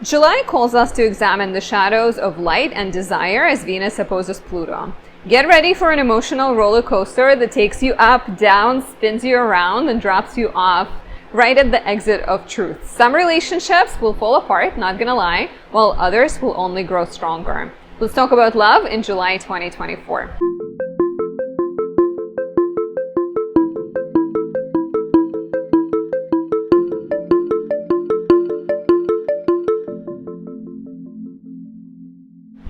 July calls us to examine the shadows of light and desire as Venus opposes Pluto. Get ready for an emotional roller coaster that takes you up, down, spins you around, and drops you off right at the exit of truth. Some relationships will fall apart, not gonna lie, while others will only grow stronger. Let's talk about love in July 2024.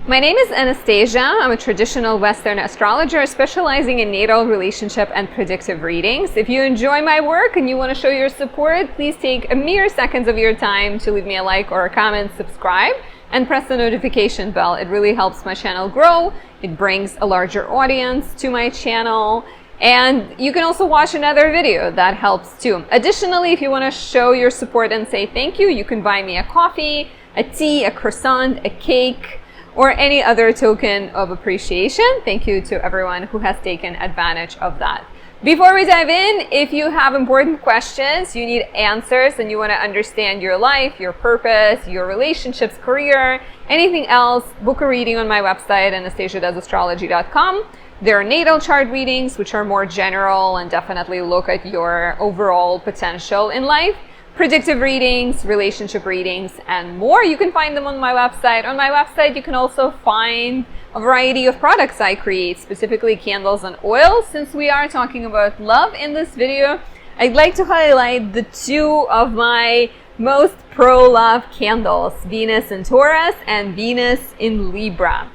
My name is Anastasia. I'm a traditional Western astrologer specializing in natal, relationship, and predictive readings. If you enjoy my work and you want to show your support, please take a mere seconds of your time to leave me a like or a comment, subscribe, and press the notification bell. It really helps my channel grow. It brings a larger audience to my channel. And you can also watch another video. That helps too. Additionally, if you want to show your support and say thank you, you can buy me a coffee, a tea, a croissant, a cake, or any other token of appreciation. Thank you to everyone who has taken advantage of that. Before we dive in, if you have important questions, you need answers, and you want to understand your life, your purpose, your relationships, career, anything else, book a reading on my website, anastasiadoesastrology.com. There are natal chart readings, which are more general and definitely look at your overall potential in life. Predictive readings, relationship readings, and more. You can find them on my website. On my website, you can also find a variety of products I create, specifically candles and oils. Since we are talking about love in this video, I'd like to highlight the two of my most pro-love candles, Venus in Taurus and Venus in Libra.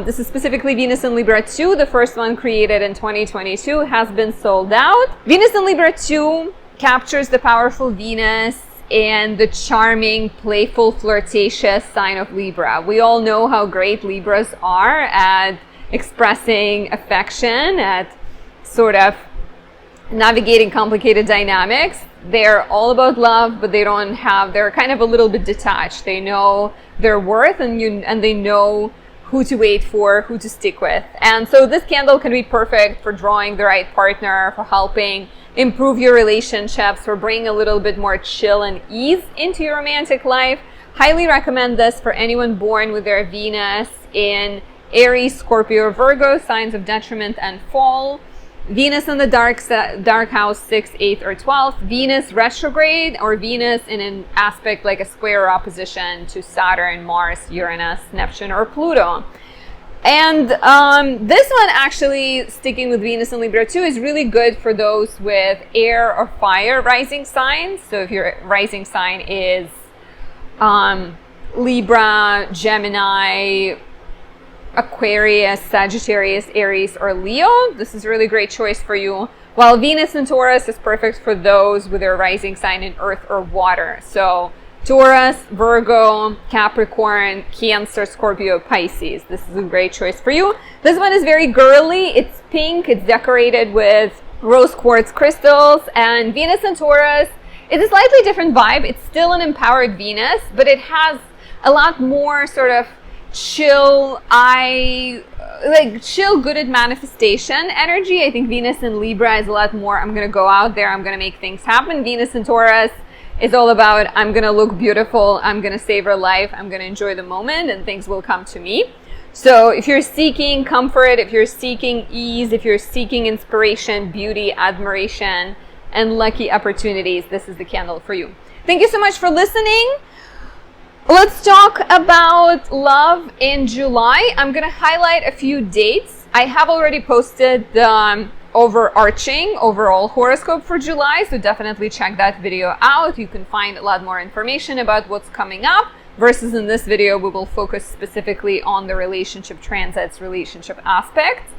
This is specifically Venus in Libra 2. The first one, created in 2022, has been sold out. Venus in Libra 2 captures the powerful Venus and the charming, playful, flirtatious sign of Libra. We all know how great Libras are at expressing affection, at sort of navigating complicated dynamics. They're all about love, but they're kind of a little bit detached. They know their worth, and they know who to wait for, who to stick with. And so this candle can be perfect for drawing the right partner, for helping improve your relationships, for bringing a little bit more chill and ease into your romantic life. Highly recommend this for anyone born with their Venus in Aries, Scorpio, or Virgo, signs of detriment and fall. Venus in the dark house 6, 8, or 12. Venus retrograde, or Venus in an aspect like a square or opposition to Saturn, Mars, Uranus, Neptune, or Pluto. And this one, actually, sticking with Venus in Libra 2, is really good for those with air or fire rising signs. So if your rising sign is Libra, Gemini, Aquarius, Sagittarius, Aries, or Leo, this is a really great choice for you. While Venus in Taurus is perfect for those with their rising sign in earth or water. So Taurus, Virgo, Capricorn, Cancer, Scorpio, Pisces. This is a great choice for you. This one is very girly. It's pink. It's decorated with rose quartz crystals. And Venus in Taurus, it's a slightly different vibe. It's still an empowered Venus, but it has a lot more sort of chill, good at manifestation energy. I think Venus in Libra is a lot more, I'm going to go out there, I'm going to make things happen. Venus in Taurus is all about, I'm going to look beautiful, I'm going to savor life, I'm going to enjoy the moment, and things will come to me. So if you're seeking comfort, if you're seeking ease, if you're seeking inspiration, beauty, admiration, and lucky opportunities, this is the candle for you. Thank you so much for listening. Let's talk about love in July. I'm going to highlight a few dates. I have already posted the overarching overall horoscope for July, so definitely check that video out. You can find a lot more information about what's coming up, versus in this video we will focus specifically on the relationship transits, relationship aspects.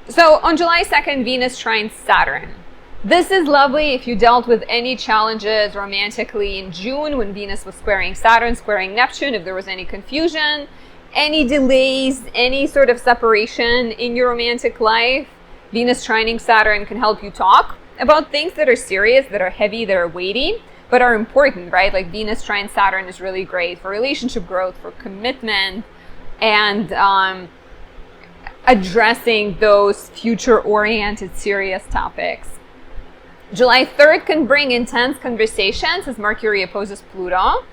So on July 2nd, Venus trines Saturn. This is lovely if you dealt with any challenges romantically in June when Venus was squaring Saturn, squaring Neptune, if there was any confusion, any delays, any sort of separation in your romantic life. Venus trining Saturn can help you talk about things that are serious, that are heavy, that are weighty, but are important, right? Like Venus trine Saturn is really great for relationship growth, for commitment, and addressing those future-oriented, serious topics. July 3rd can bring intense conversations as Mercury opposes Pluto.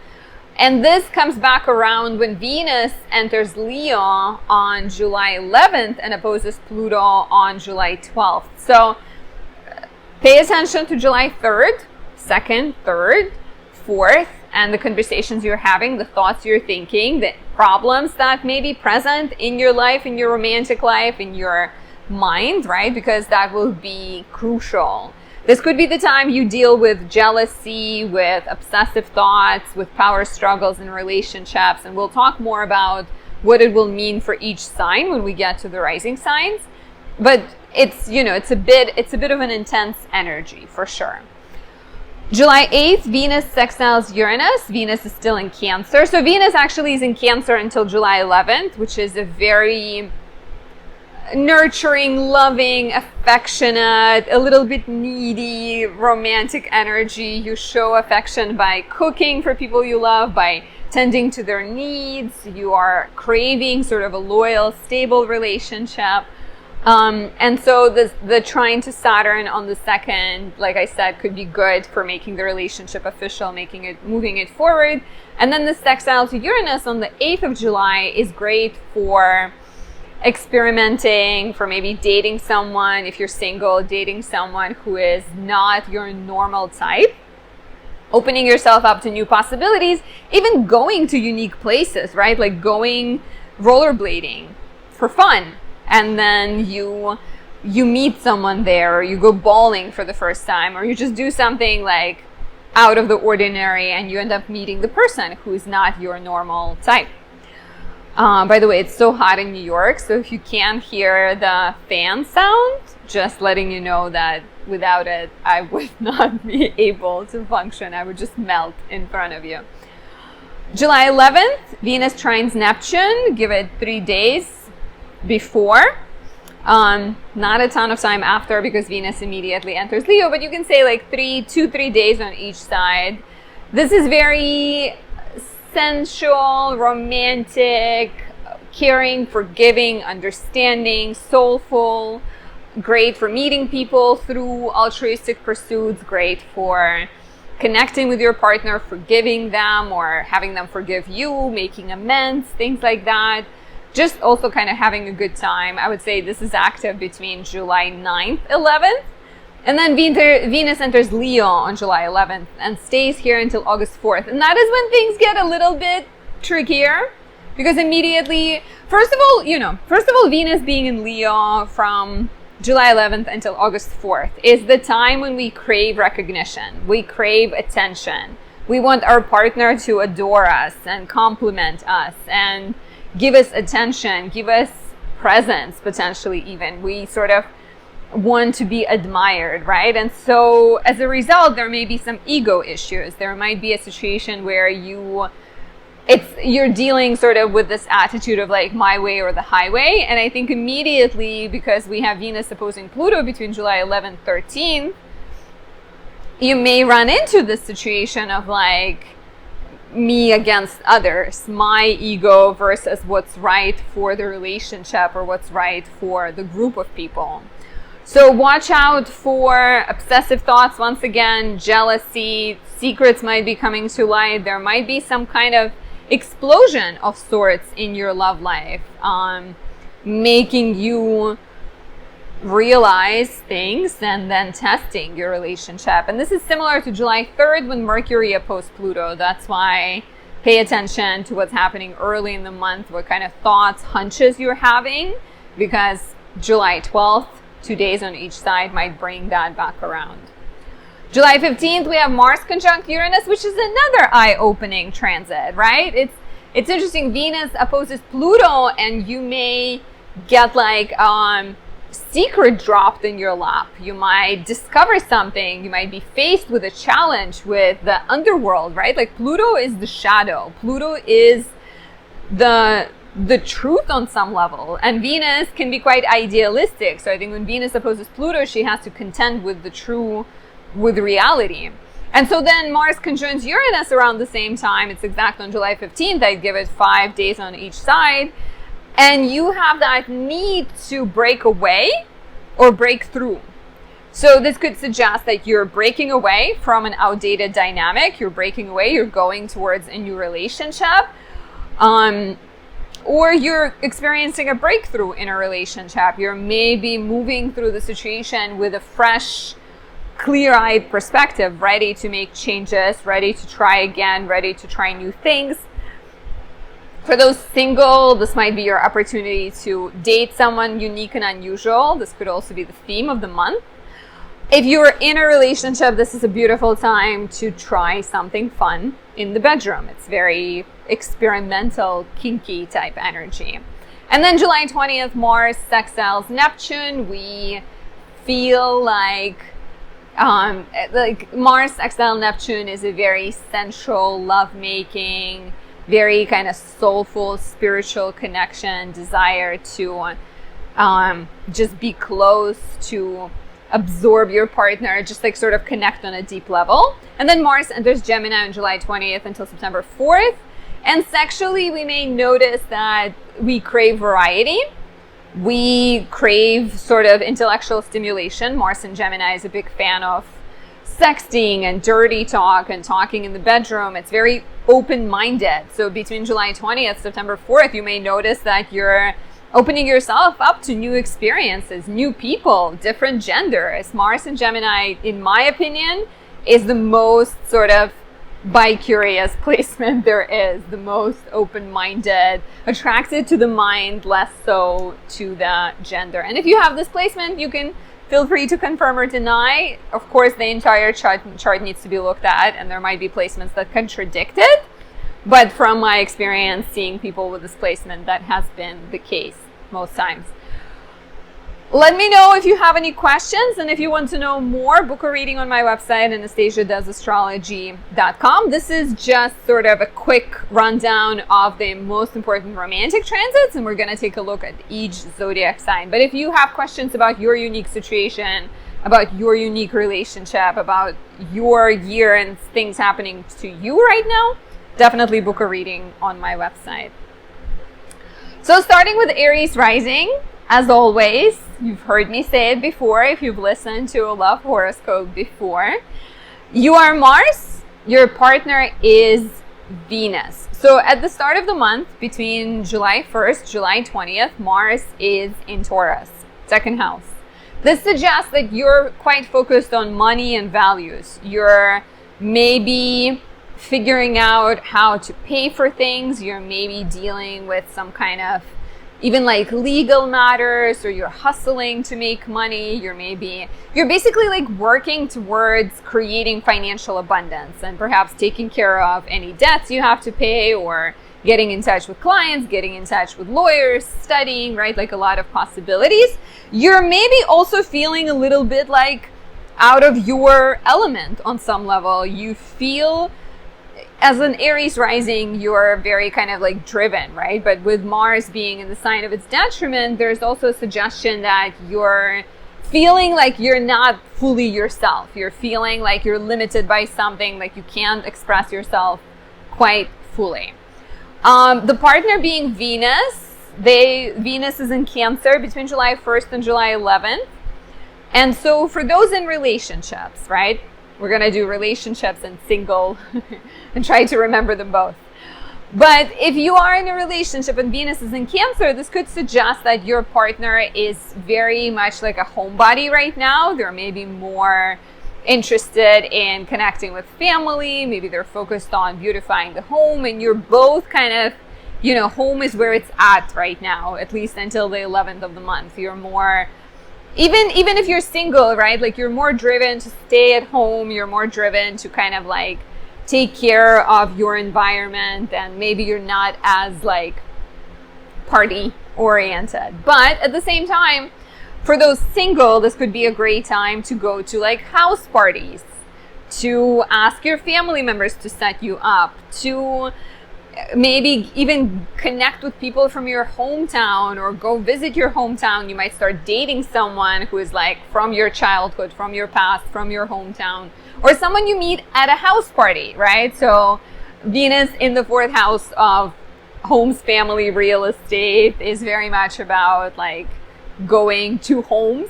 And this comes back around when Venus enters Leo on July 11th and opposes Pluto on July 12th. So pay attention to July 3rd, 2nd, 3rd, 4th, and the conversations you're having, the thoughts you're thinking, the problems that may be present in your life, in your romantic life, in your mind, right? Because that will be crucial. This could be the time you deal with jealousy, with obsessive thoughts, with power struggles in relationships. And we'll talk more about what it will mean for each sign when we get to the rising signs. But it's, you know, it's a bit of an intense energy for sure. July 8th, Venus sextiles Uranus. Venus is still in Cancer. So Venus actually is in Cancer until July 11th, which is a very nurturing, loving, affectionate, a little bit needy, romantic energy. You show affection by cooking for people you love, by tending to their needs. You are craving sort of a loyal, stable relationship. And so the trine to Saturn on the 2nd, like I said, could be good for making the relationship official, moving it forward. And then the sextile to Uranus on the 8th of July is great for experimenting, for maybe dating someone, if you're single, dating someone who is not your normal type, opening yourself up to new possibilities, even going to unique places, right? Like going rollerblading for fun, and then you meet someone there, or you go bowling for the first time, or you just do something like out of the ordinary and you end up meeting the person who's not your normal type. By the way, it's so hot in New York, so if you can't hear the fan sound, just letting you know that without it, I would not be able to function. I would just melt in front of you. July 11th, Venus trines Neptune. Give it 3 days before. Not a ton of time after, because Venus immediately enters Leo, but you can say like 2-3 days on each side. This is very sensual, romantic, caring, forgiving, understanding, soulful, great for meeting people through altruistic pursuits, great for connecting with your partner, forgiving them or having them forgive you, making amends, things like that. Just also kind of having a good time. I would say this is active between July 9th, 11th, and then Venus enters Leo on July 11th and stays here until August 4th. And that is when things get a little bit trickier, because immediately, first of all, Venus being in Leo from July 11th until August 4th is the time when we crave recognition. We crave attention. We want our partner to adore us and compliment us and give us attention, give us presence, potentially even. We sort of want to be admired, right? And so as a result, there may be some ego issues. There might be a situation where you're dealing sort of with this attitude of like my way or the highway. And I think immediately, because we have Venus opposing Pluto between July 11th, 13th, you may run into this situation of like me against others, my ego versus what's right for the relationship or what's right for the group of people. So watch out for obsessive thoughts. Once again, jealousy, secrets might be coming to light. There might be some kind of explosion of sorts in your love life, making you realize things and then testing your relationship. And this is similar to July 3rd when Mercury opposed Pluto. That's why pay attention to what's happening early in the month, what kind of thoughts, hunches you're having, because July 12th, 2 days on each side, might bring that back around. July 15th, we have Mars conjunct Uranus, which is another eye-opening transit, right? It's interesting. Venus opposes Pluto, and you may get like secret dropped in your lap. You might discover something. You might be faced with a challenge with the underworld, right? Like Pluto is the shadow. Pluto is the truth on some level, and Venus can be quite idealistic. So I think when Venus opposes Pluto, she has to contend with with reality. And so then Mars conjoins Uranus around the same time. It's exact on July 15th. I'd give it 5 days on each side. And you have that need to break away or break through. So this could suggest that you're breaking away from an outdated dynamic, you're breaking away, you're going towards a new relationship, or you're experiencing a breakthrough in a relationship. You're maybe moving through the situation with a fresh, clear-eyed perspective, ready to make changes, ready to try again, ready to try new things. For those single, this might be your opportunity to date someone unique and unusual. This could also be the theme of the month. If you're in a relationship, this is a beautiful time to try something fun in the bedroom. It's very experimental, kinky type energy. And then July 20th, Mars sextiles Neptune. We feel like Mars sextile Neptune is a very sensual, lovemaking, very kind of soulful, spiritual connection, desire to just be close, to absorb your partner, just like sort of connect on a deep level. And then Mars enters Gemini on July 20th until September 4th. And sexually, we may notice that we crave variety. We crave sort of intellectual stimulation. Mars in Gemini is a big fan of sexting and dirty talk and talking in the bedroom. It's very open-minded. So between July 20th, September 4th, you may notice that you're opening yourself up to new experiences, new people, different genders. Mars in Gemini, in my opinion, is the most sort of bi-curious placement there is, the most open-minded, attracted to the mind, less so to the gender. And if you have this placement, you can feel free to confirm or deny. Of course, the entire chart needs to be looked at, and there might be placements that contradict it. But from my experience seeing people with this placement, that has been the case most times. Let me know if you have any questions, and if you want to know more, book a reading on my website, AnastasiaDoesAstrology.com. This is just sort of a quick rundown of the most important romantic transits, and we're going to take a look at each zodiac sign. But if you have questions about your unique situation, about your unique relationship, about your year and things happening to you right now, definitely book a reading on my website. So starting with Aries rising, as always, you've heard me say it before if you've listened to a Love horoscope before. You are Mars, your partner is Venus. So at the start of the month, between July 1st, July 20th, Mars is in Taurus, second house. This suggests that you're quite focused on money and values. You're maybe figuring out how to pay for things. You're maybe dealing with some kind of even like legal matters, or you're hustling to make money. You're basically like working towards creating financial abundance and perhaps taking care of any debts you have to pay, or getting in touch with clients, getting in touch with lawyers, studying, right? Like a lot of possibilities. You're maybe also feeling a little bit like out of your element on some level. You feel, as an Aries rising, you're very kind of like driven, right? But with Mars being in the sign of its detriment, there's also a suggestion that you're feeling like you're not fully yourself. You're feeling like you're limited by something, like you can't express yourself quite fully. The partner being Venus, Venus is in Cancer between July 1st and July 11th. And so for those in relationships, right? We're going to do relationships and single and try to remember them both. But if you are in a relationship and Venus is in Cancer, this could suggest that your partner is very much like a homebody right now. They're maybe more interested in connecting with family. Maybe they're focused on beautifying the home, and you're both kind of, you know, home is where it's at right now, at least until the 11th of the month. You're more, even if you're single, right? Like you're more driven to stay at home. You're more driven to kind of like take care of your environment, and maybe you're not as like party oriented. But at the same time, for those single, this could be a great time to go to like house parties, to ask your family members to set you up, to maybe even connect with people from your hometown, or go visit your hometown. You might start dating someone who is like from your childhood, from your past, from your hometown, or someone you meet at a house party, right? So Venus in the 4th house of homes, family, real estate is very much about like going to homes,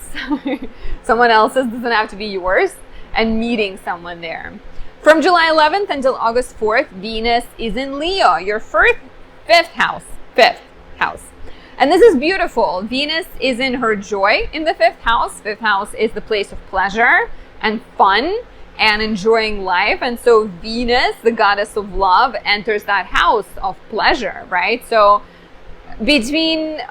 someone else's, doesn't have to be yours, and meeting someone there. From July 11th until August 4th, Venus is in Leo, your fifth house. And this is beautiful. Venus is in her joy in the fifth house. Fifth house is the place of pleasure and fun and enjoying life. And so Venus, the goddess of love, enters that house of pleasure, right? So between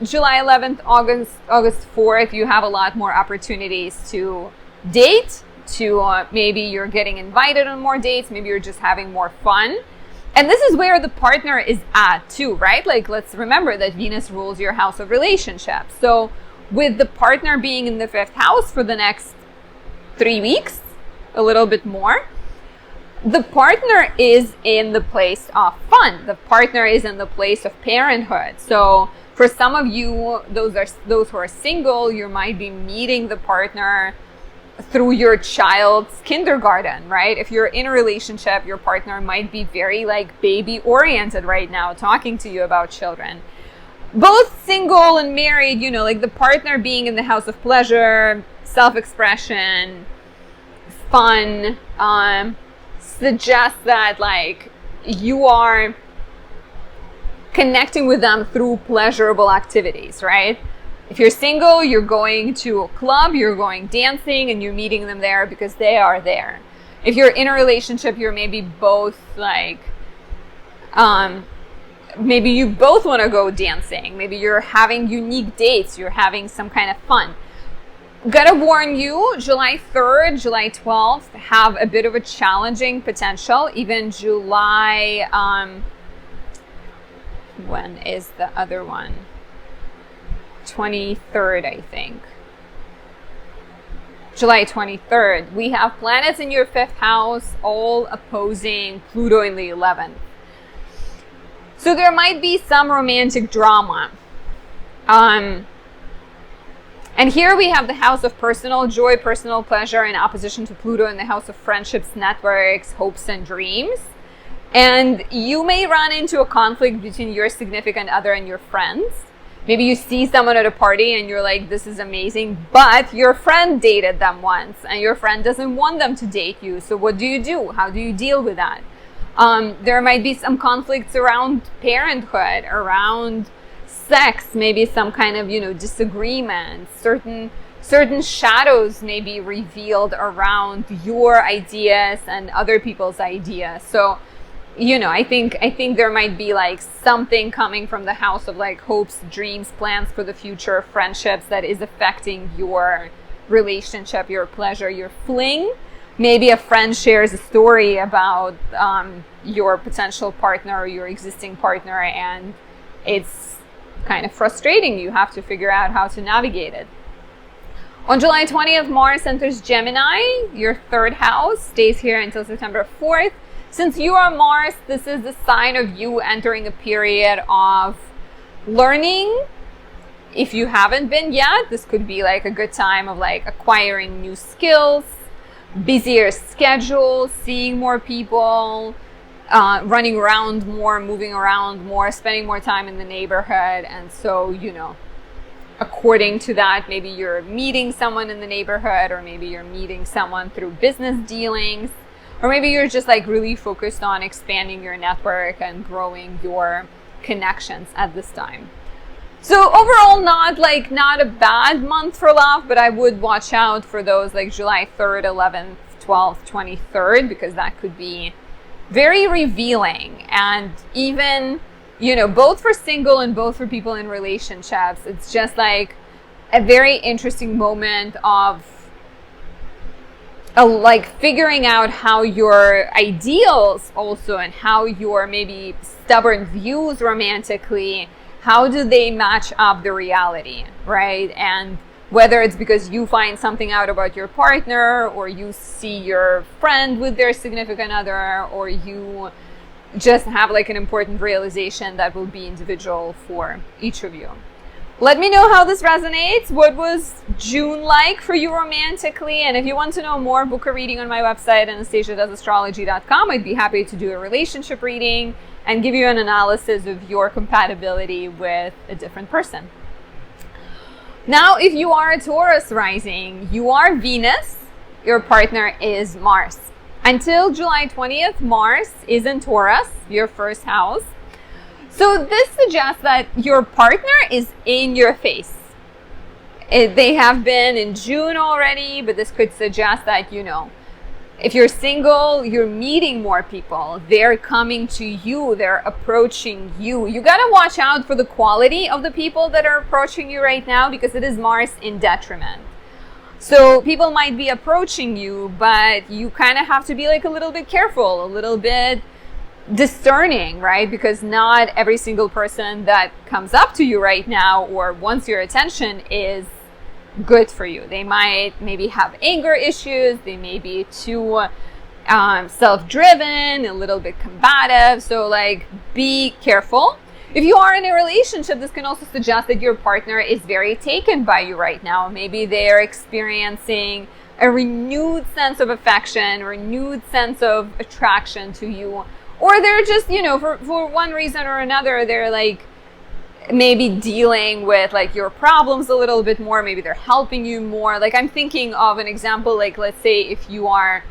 July 11th, August 4th, you have a lot more opportunities to date, to maybe you're getting invited on more dates, maybe you're just having more fun. And this is where the partner is at too, right? Like, let's remember that Venus rules your house of relationships. So with the partner being in the fifth house for the next 3 weeks, a little bit more, the partner is in the place of fun. The partner is in the place of parenthood. So for some of you, those who are single, you might be meeting the partner through your child's kindergarten, right? If you're in a relationship, your partner might be very like baby oriented right now, talking to you about children. Both single and married, you know, like the partner being in the house of pleasure, self-expression, fun, suggests that like you are connecting with them through pleasurable activities, right? If you're single, you're going to a club, you're going dancing, and you're meeting them there because they are there. If you're in a relationship, you're maybe both like, maybe you both want to go dancing. Maybe you're having unique dates. You're having some kind of fun. Gotta warn you, July 3rd, July 12th have a bit of a challenging potential. Even July, when is the other one? 23rd, I think. July 23rd. We have planets in your fifth house all opposing Pluto in the 11th. So there might be some romantic drama. And here we have the house of personal joy, personal pleasure in opposition to Pluto in the house of friendships, networks, hopes, and dreams. And you may run into a conflict between your significant other and your friends. Maybe you see someone at a party and you're like, this is amazing, but your friend dated them once and your friend doesn't want them to date you. So what do you do? How do you deal with that? There might be some conflicts around parenthood, around sex, maybe some kind of, you know, disagreement. Certain shadows may be revealed around your ideas and other people's ideas. So, you know, I think there might be like something coming from the house of like hopes, dreams, plans for the future, friendships that is affecting your relationship, your pleasure, your fling. Maybe a friend shares a story about your potential partner or your existing partner, and it's kind of frustrating. You have to figure out how to navigate it. On July 20th, Mars enters Gemini. Your third house stays here until September 4th. Since you are Mars, this is the sign of you entering a period of learning. If you haven't been yet, this could be like a good time of like acquiring new skills, busier schedule, seeing more people, running around more, moving around more, spending more time in the neighborhood. And so, you know, according to that, maybe you're meeting someone in the neighborhood, or maybe you're meeting someone through business dealings. Or maybe you're just like really focused on expanding your network and growing your connections at this time. So overall, not a bad month for love, but I would watch out for those like July 3rd, 11th, 12th, 23rd, because that could be very revealing. And even, you know, both for single and both for people in relationships, it's just like a very interesting moment of like figuring out how your ideals also and how your maybe stubborn views romantically, how do they match up the reality, right? And whether it's because you find something out about your partner, or you see your friend with their significant other, or you just have like an important realization that will be individual for each of you. Let me know how this resonates. What was June like for you romantically? And if you want to know more, book a reading on my website, Anastasia.astrology.com. I'd be happy to do a relationship reading and give you an analysis of your compatibility with a different person. Now, if you are a Taurus rising, you are Venus, your partner is Mars. Until July 20th, Mars is in Taurus, your first house. So this suggests that your partner is in your face. They have been in June already, but this could suggest that, you know, if you're single, you're meeting more people. They're coming to you. They're approaching you. You got to watch out for the quality of the people that are approaching you right now, because it is Mars in detriment. So people might be approaching you, but you kind of have to be like a little bit careful, a little bit discerning, right? Because not every single person that comes up to you right now or wants your attention is good for you. They might maybe have anger issues. They may be too self-driven, a little bit combative. So like, be careful. If you are in a relationship, this can also suggest that your partner is very taken by you right now. Maybe they're experiencing a renewed sense of affection, renewed sense of attraction to you. Or they're just, you know, for one reason or another, they're like maybe dealing with like your problems a little bit more. Maybe they're helping you more. Like, I'm thinking of an example, like let's say if you are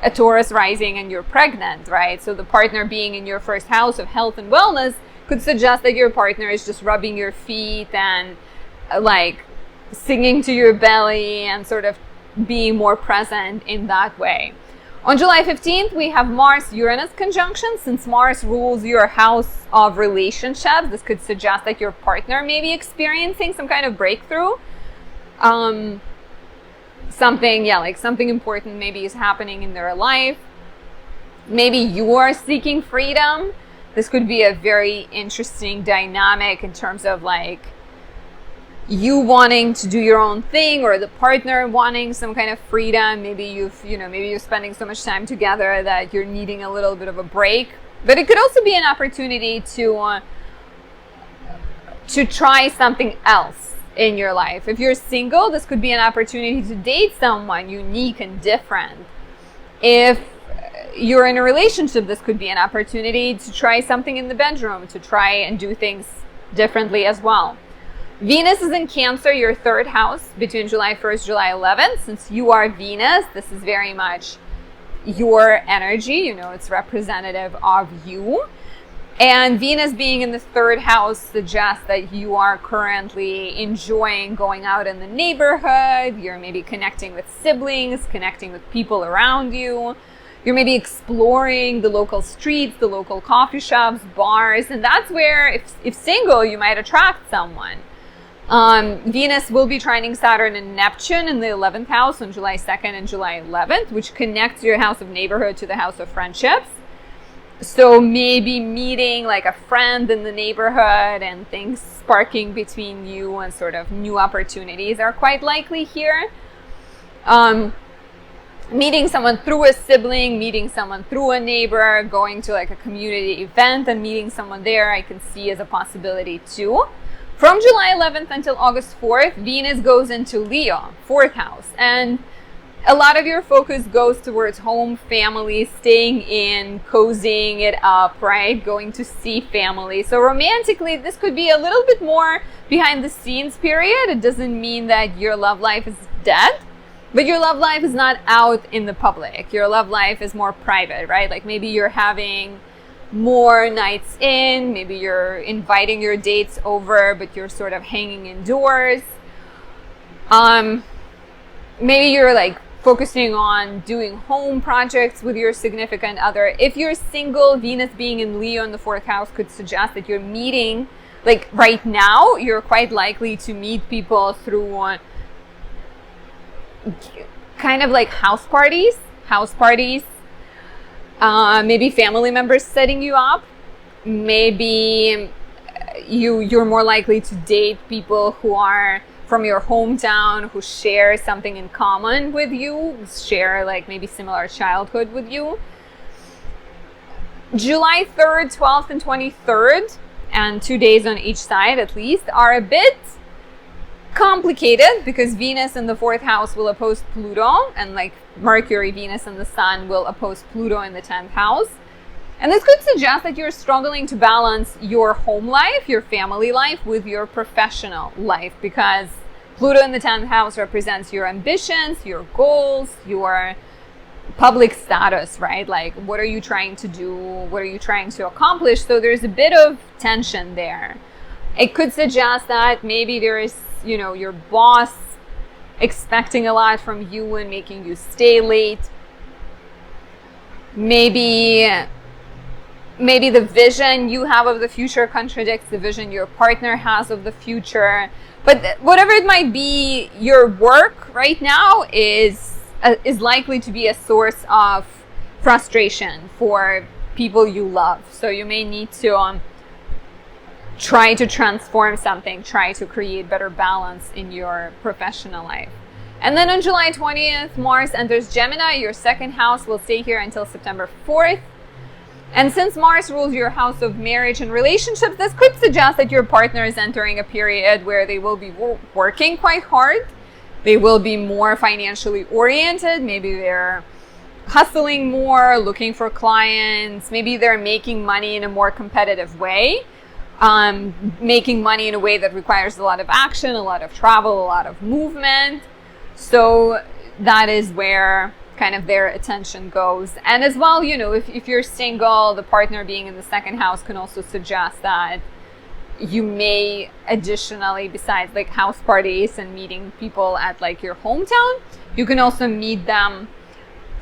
a Taurus rising and you're pregnant, right? So the partner being in your first house of health and wellness could suggest that your partner is just rubbing your feet and like singing to your belly and sort of being more present in that way. On July 15th, we have Mars-Uranus conjunction. Since Mars rules your house of relationships, this could suggest that your partner may be experiencing some kind of breakthrough. Something important maybe is happening in their life. Maybe you are seeking freedom. This could be a very interesting dynamic in terms of like you wanting to do your own thing, or the partner wanting some kind of freedom. Maybe you're spending so much time together that you're needing a little bit of a break. But it could also be an opportunity to try something else in your life. If you're single, this could be an opportunity to date someone unique and different. If you're in a relationship, this could be an opportunity to try something in the bedroom, to try and do things differently as well. Venus is in Cancer, your third house, between July 1st, July 11th. Since you are Venus, this is very much your energy. You know, it's representative of you. And Venus being in the third house suggests that you are currently enjoying going out in the neighborhood. You're maybe connecting with siblings, connecting with people around you. You're maybe exploring the local streets, the local coffee shops, bars. And that's where, if single, you might attract someone. Venus will be trining Saturn and Neptune in the 11th house on July 2nd and July 11th, which connects your house of neighborhood to the house of friendships. So maybe meeting like a friend in the neighborhood and things sparking between you and sort of new opportunities are quite likely here. Meeting someone through a sibling, meeting someone through a neighbor, going to like a community event and meeting someone there, I can see as a possibility too. From July 11th until August 4th, Venus goes into Leo, fourth house. And a lot of your focus goes towards home, family, staying in, cozying it up, right? Going to see family. So romantically, this could be a little bit more behind the scenes period. It doesn't mean that your love life is dead, but your love life is not out in the public. Your love life is more private, right? Like maybe you're having more nights in, maybe you're inviting your dates over, but you're sort of hanging indoors. Maybe you're like focusing on doing home projects with your significant other. If you're single, Venus being in Leo in the fourth house could suggest that you're meeting, like right now, you're quite likely to meet people through kind of like house parties, maybe family members setting you up. Maybe you're more likely to date people who are from your hometown, who share something in common with you, share like maybe similar childhood with you. July 3rd, 12th, and 23rd, and 2 days on each side at least, are a bit complicated because Venus in the fourth house will oppose Pluto, and like Mercury, Venus, and the Sun will oppose Pluto in the 10th house. And this could suggest that you're struggling to balance your home life, your family life, with your professional life, because Pluto in the 10th house represents your ambitions, your goals, your public status, right? Like, what are you trying to do? What are you trying to accomplish? So there's a bit of tension there. It could suggest that maybe there is, you know, your boss expecting a lot from you and making you stay late. Maybe the vision you have of the future contradicts the vision your partner has of the future. But whatever it might be, your work right now is likely to be a source of frustration for people you love. So you may need to try to transform something, try to create better balance in your professional life. And then on July 20th, Mars enters Gemini. Your second house will stay here until September 4th. And since Mars rules your house of marriage and relationships, this could suggest that your partner is entering a period where they will be working quite hard. They will be more financially oriented. Maybe they're hustling more, looking for clients. Maybe they're making money in a more competitive way, making money in a way that requires a lot of action, a lot of travel, a lot of movement. So that is where kind of their attention goes. And as well, you know, if you're single, the partner being in the second house can also suggest that you may additionally, besides like house parties and meeting people at like your hometown, you can also meet them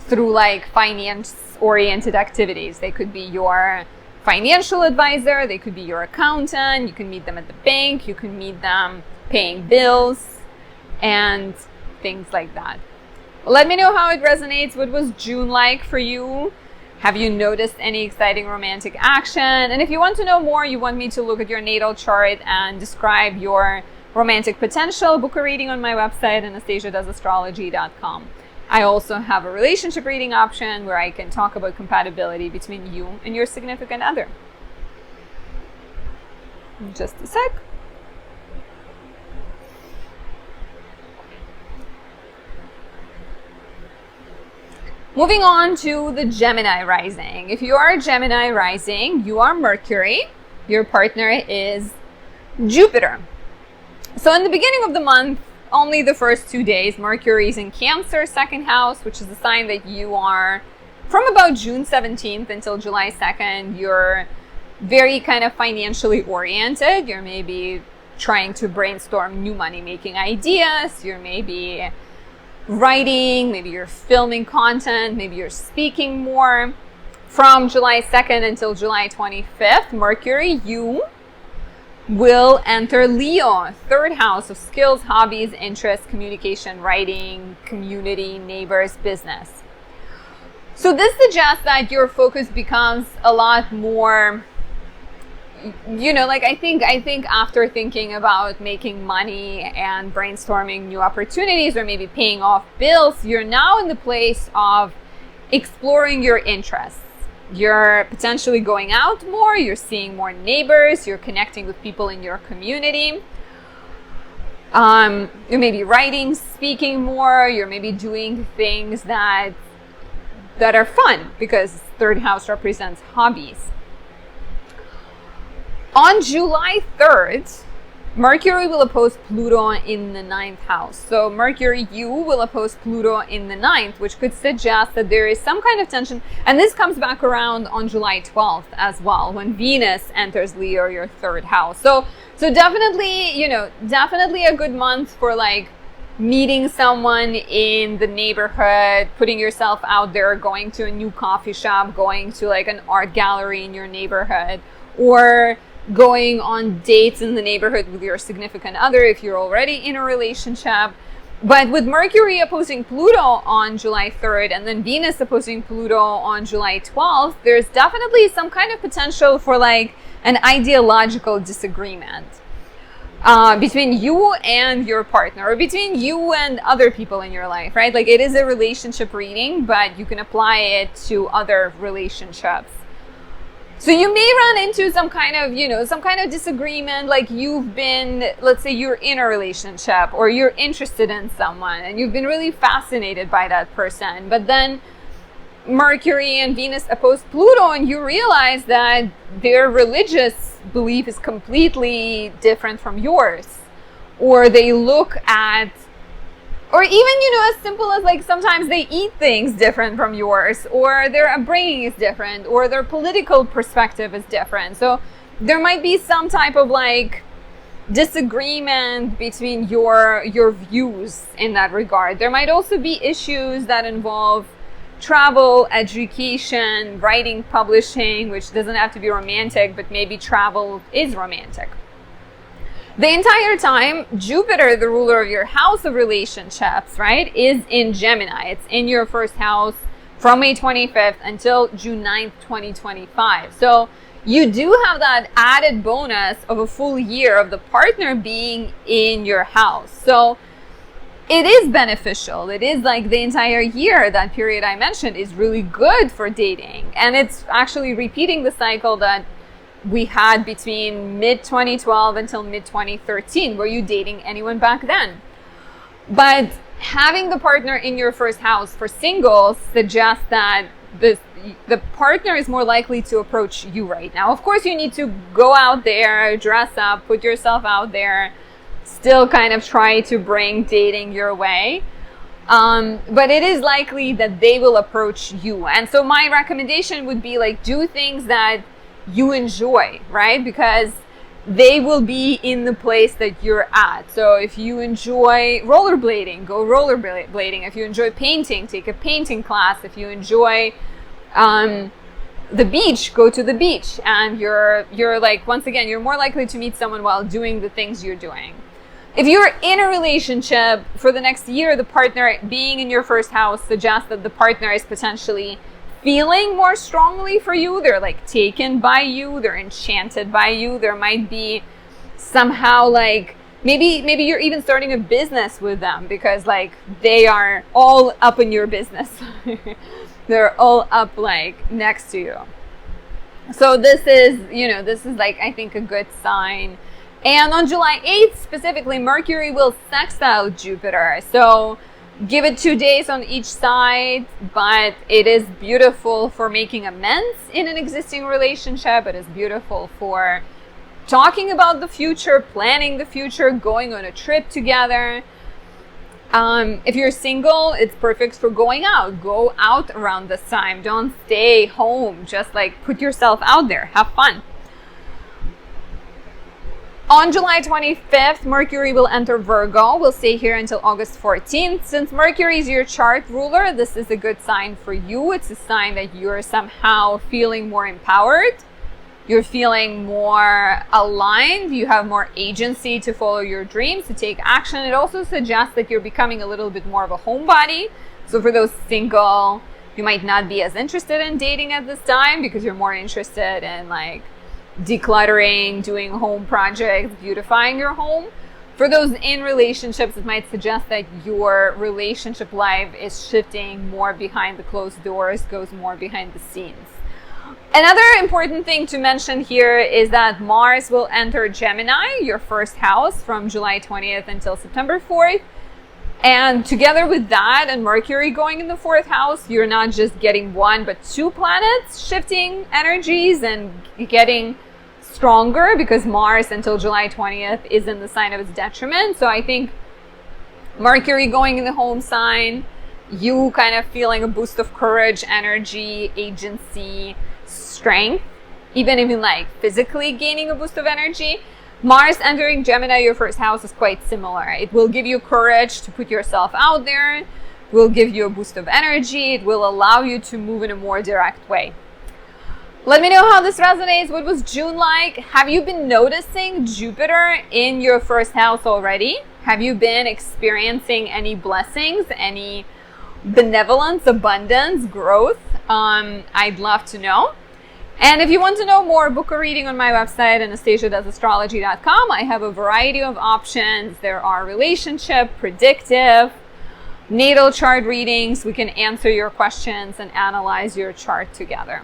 through like finance oriented activities. They could be your financial advisor, they could be your accountant, you can meet them at the bank, you can meet them paying bills and things like that. Let me know how it resonates. What was June like for you? Have you noticed any exciting romantic action? And if you want to know more, you want me to look at your natal chart and describe your romantic potential, book a reading on my website, anastasiadoesastrology.com. I also have a relationship reading option where I can talk about compatibility between you and your significant other. Just a sec. Moving on to the Gemini rising. If you are a Gemini rising, you are Mercury. Your partner is Jupiter. So in the beginning of the month, only the first 2 days, Mercury is in Cancer, second house, which is a sign that you are, from about June 17th until July 2nd, you're very kind of financially oriented. You're maybe trying to brainstorm new money-making ideas. You're maybe writing, maybe you're filming content, maybe you're speaking more. From July 2nd until July 25th, Mercury, you will enter Leo, third house of skills, hobbies, interests, communication, writing, community, neighbors, business. So this suggests that your focus becomes a lot more, you know, like I think after thinking about making money and brainstorming new opportunities or maybe paying off bills, you're now in the place of exploring your interests. You're potentially going out more, you're seeing more neighbors, you're connecting with people in your community. You may be writing, speaking more, you're maybe doing things that are fun because third house represents hobbies. On July 3rd, Mercury will oppose Pluto in the 9th house. So Mercury, you will oppose Pluto in the 9th, which could suggest that there is some kind of tension. And this comes back around on July 12th as well, when Venus enters Leo, your third house. So definitely, you know, definitely a good month for like meeting someone in the neighborhood, putting yourself out there, going to a new coffee shop, going to like an art gallery in your neighborhood, or going on dates in the neighborhood with your significant other if you're already in a relationship. But with Mercury opposing Pluto on July 3rd and then Venus opposing Pluto on July 12th, there's definitely some kind of potential for like an ideological disagreement between you and your partner, or between you and other people in your life, right? Like it is a relationship reading, but you can apply it to other relationships. So you may run into some kind of, you know, some kind of disagreement, like you've been, let's say you're in a relationship or you're interested in someone and you've been really fascinated by that person, but then Mercury and Venus oppose Pluto and you realize that their religious belief is completely different from yours, or they look at, or even, as simple as like sometimes they eat things different from yours, or their upbringing is different, or their political perspective is different. So there might be some type of like disagreement between your views in that regard. There might also be issues that involve travel, education, writing, publishing, which doesn't have to be romantic, but maybe travel is romantic. The entire time, Jupiter, the ruler of your house of relationships, right, is in Gemini. It's in your first house from May 25th until June 9th, 2025. So you do have that added bonus of a full year of the partner being in your house. So it is beneficial. It is like the entire year, that period I mentioned, is really good for dating. And it's actually repeating the cycle that we had between mid-2012 until mid-2013. Were you dating anyone back then? But having the partner in your first house for singles suggests that the partner is more likely to approach you right now. Of course, you need to go out there, dress up, put yourself out there, still kind of try to bring dating your way. But it is likely that they will approach you. And so my recommendation would be like, do things that you enjoy, right? Because they will be in the place that you're at. So if you enjoy rollerblading, go rollerblading. If you enjoy painting, take a painting class. If you enjoy the beach, go to the beach. And you're like, once again, you're more likely to meet someone while doing the things you're doing. If you're in a relationship for the next year, the partner being in your first house suggests that the partner is potentially feeling more strongly for you. They're like taken by you. They're enchanted by you. There might be somehow like, maybe you're even starting a business with them because like they are all up in your business. They're all up like next to you. So this is like, I think, a good sign. And on July 8th, specifically, Mercury will sextile Jupiter. So give it 2 days on each side, but it is beautiful for making amends in an existing relationship. It is beautiful for talking about the future, planning the future, going on a trip together. If you're single, it's perfect for going out. Go out around this time. Don't stay home. Just like put yourself out there. Have fun. On July 25th, Mercury will enter Virgo. We'll stay here until August 14th. Since Mercury is your chart ruler, this is a good sign for you. It's a sign that you're somehow feeling more empowered. You're feeling more aligned. You have more agency to follow your dreams, to take action. It also suggests that you're becoming a little bit more of a homebody. So for those single, you might not be as interested in dating at this time because you're more interested in like decluttering, doing home projects, beautifying your home. For those in relationships, it might suggest that your relationship life is shifting more behind the closed doors, goes more behind the scenes. Another important thing to mention here is that Mars will enter Gemini, your first house, from July 20th until September 4th. And together with that and Mercury going in the fourth house, you're not just getting one, but two planets shifting energies and getting stronger, because Mars until July 20th is in the sign of its detriment. So I think Mercury going in the home sign, you kind of feeling a boost of courage, energy, agency, strength, even like physically gaining a boost of energy. Mars entering Gemini, your first house, is quite similar. It will give you courage to put yourself out there, will give you a boost of energy, it will allow you to move in a more direct way. Let me know how this resonates. What was June like? Have you been noticing Jupiter in your first house already? Have you been experiencing any blessings, any benevolence, abundance, growth? I'd love to know. And if you want to know more, book a reading on my website, anastasiadoesastrology.com. I have a variety of options. There are relationship, predictive, natal chart readings. We can answer your questions and analyze your chart together.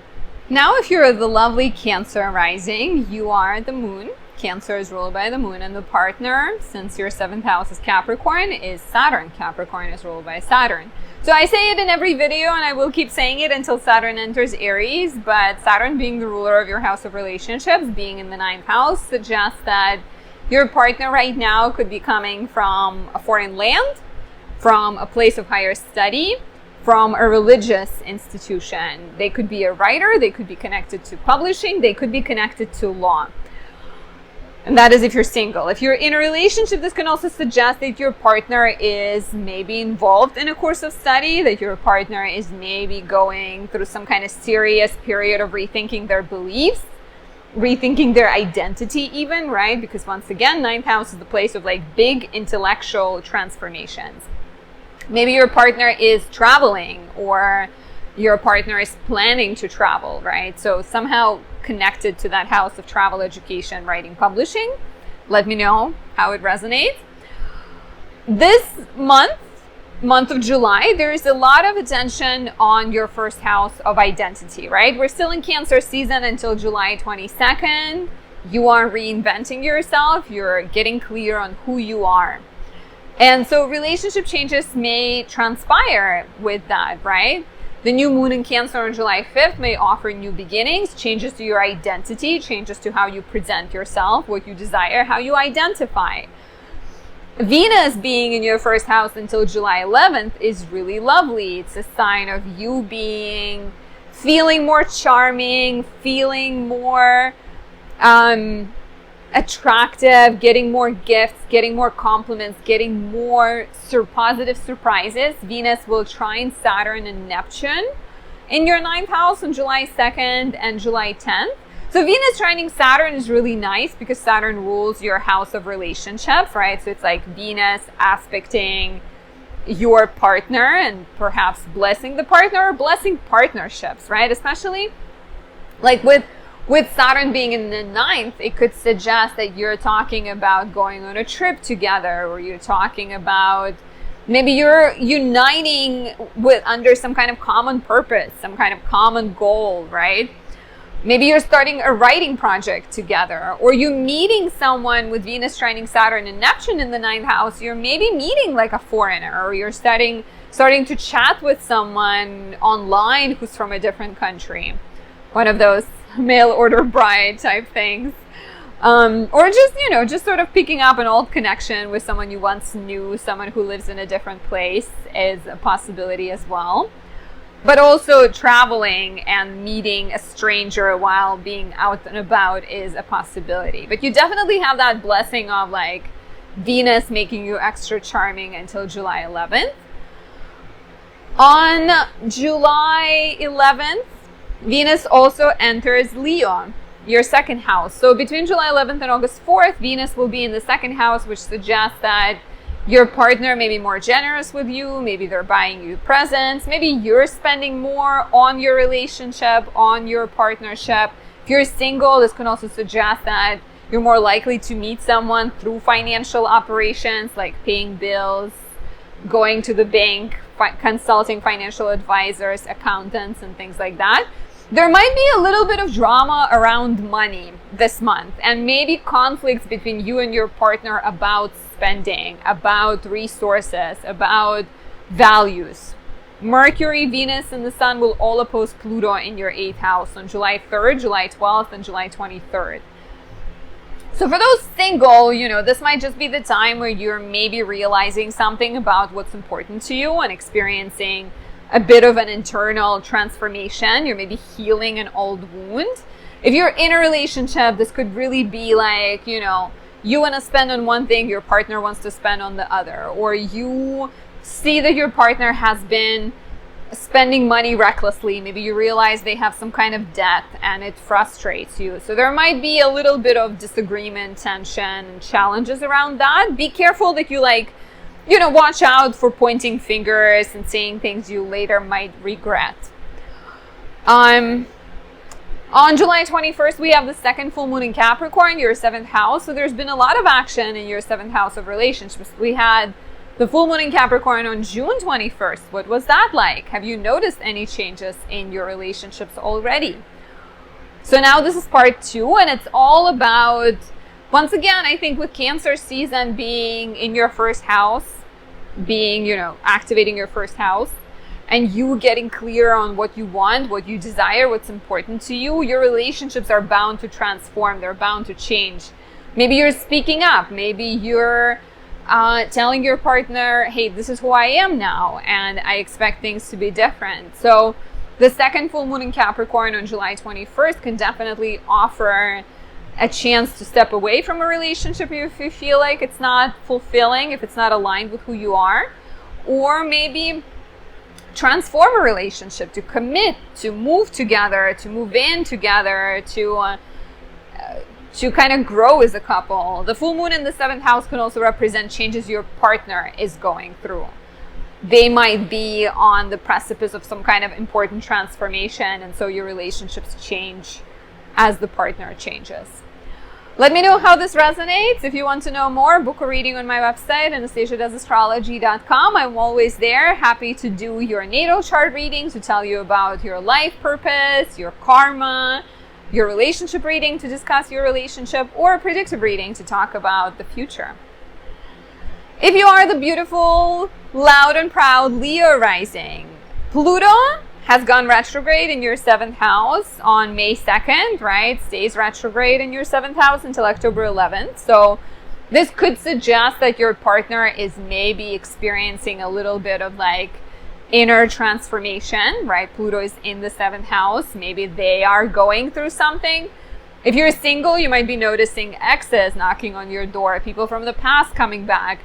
Now, if you're the lovely Cancer rising, you are the moon. Cancer is ruled by the moon, and the partner, since your seventh house is Capricorn, is Saturn. Capricorn is ruled by Saturn. So I say it in every video, and I will keep saying it until Saturn enters Aries, but Saturn being the ruler of your house of relationships, being in the ninth house, suggests that Your partner right now could be coming from a foreign land, from a place of higher study, from a religious institution. They could be a writer, they could be connected to publishing, they could be connected to law. And that is if you're single. If you're in a relationship, this can also suggest that your partner is maybe involved in a course of study, that your partner is maybe going through some kind of serious period of rethinking their beliefs, rethinking their identity even, right? Because once again, ninth house is the place of like big intellectual transformations. Maybe your partner is traveling, or your partner is planning to travel, right? So somehow connected to that house of travel, education, writing, publishing. Let me know how it resonates. This month of July, there is a lot of attention on your first house of identity, right? We're still in Cancer season until July 22nd. You are reinventing yourself. You're getting clear on who you are. And so relationship changes may transpire with that, right? The new moon in Cancer on July 5th may offer new beginnings, changes to your identity, changes to how you present yourself, what you desire, how you identify. Venus being in your first house until July 11th is really lovely. It's a sign of you feeling more charming, feeling more attractive, getting more gifts, getting more compliments, getting more positive surprises. Venus will trine Saturn and Neptune in your ninth house on July 2nd and July 10th. So Venus trining Saturn is really nice because Saturn rules your house of relationships, right? So it's like Venus aspecting your partner and perhaps blessing the partner or blessing partnerships, right? Especially like with Saturn being in the ninth, it could suggest that you're talking about going on a trip together, or you're talking about maybe you're uniting under some kind of common purpose, some kind of common goal, right? Maybe you're starting a writing project together, or you meeting someone with Venus trining Saturn and Neptune in the ninth house. You're maybe meeting like a foreigner, or you're starting to chat with someone online who's from a different country. One of those mail order bride type things. Or just sort of picking up an old connection with someone you once knew, someone who lives in a different place is a possibility as well. But also traveling and meeting a stranger while being out and about is a possibility. But you definitely have that blessing of like Venus making you extra charming until July 11th. On July 11th, Venus also enters Leo, your second house. So between July 11th and August 4th, Venus will be in the second house, which suggests that your partner may be more generous with you. Maybe they're buying you presents. Maybe you're spending more on your relationship, on your partnership. If you're single, this can also suggest that you're more likely to meet someone through financial operations like paying bills, going to the bank, consulting financial advisors, accountants, and things like that. There might be a little bit of drama around money this month, and maybe conflicts between you and your partner about spending, about resources, about values. Mercury, Venus, and the Sun will all oppose Pluto in your 8th house on July 3rd, July 12th, and July 23rd. So for those single, this might just be the time where you're maybe realizing something about what's important to you and experiencing a bit of an internal transformation. You're maybe healing an old wound. If you're in a relationship, this could really be like, you want to spend on one thing, your partner wants to spend on the other, or you see that your partner has been spending money recklessly. Maybe you realize they have some kind of debt and it frustrates you. So there might be a little bit of disagreement, tension, challenges around that. Be careful that you watch out for pointing fingers and saying things you later might regret. On July 21st, we have the second full moon in Capricorn, your 7th house. So there's been a lot of action in your 7th house of relationships. We had the full moon in Capricorn on June 21st. What was that like? Have you noticed any changes in your relationships already? So now this is part 2, and it's all about, once again, I think with Cancer season being in your first house, being, activating your first house, and you getting clear on what you want, what you desire, what's important to you, your relationships are bound to transform. They're bound to change. Maybe you're speaking up. Maybe you're telling your partner, hey, this is who I am now, and I expect things to be different. So the second full moon in Capricorn on July 21st can definitely offer a chance to step away from a relationship if you feel like it's not fulfilling, if it's not aligned with who you are, or maybe transform a relationship, to commit, to move together, to move in together, to kind of grow as a couple. The full moon in the 7th house can also represent changes your partner is going through. They might be on the precipice of some kind of important transformation, and so your relationships change as the partner changes. Let me know how this resonates. If you want to know more, book a reading on my website, anastasiadoesastrology.com. I'm always there, happy to do your natal chart reading, to tell you about your life purpose, your karma, your relationship reading to discuss your relationship, or a predictive reading to talk about the future. If you are the beautiful, loud and proud Leo rising, Pluto has gone retrograde in your 7th house on May 2nd, right? Stays retrograde in your 7th house until October 11th. So this could suggest that your partner is maybe experiencing a little bit of like inner transformation, right? Pluto is in the 7th house. Maybe they are going through something. If you're single, you might be noticing exes knocking on your door, people from the past coming back,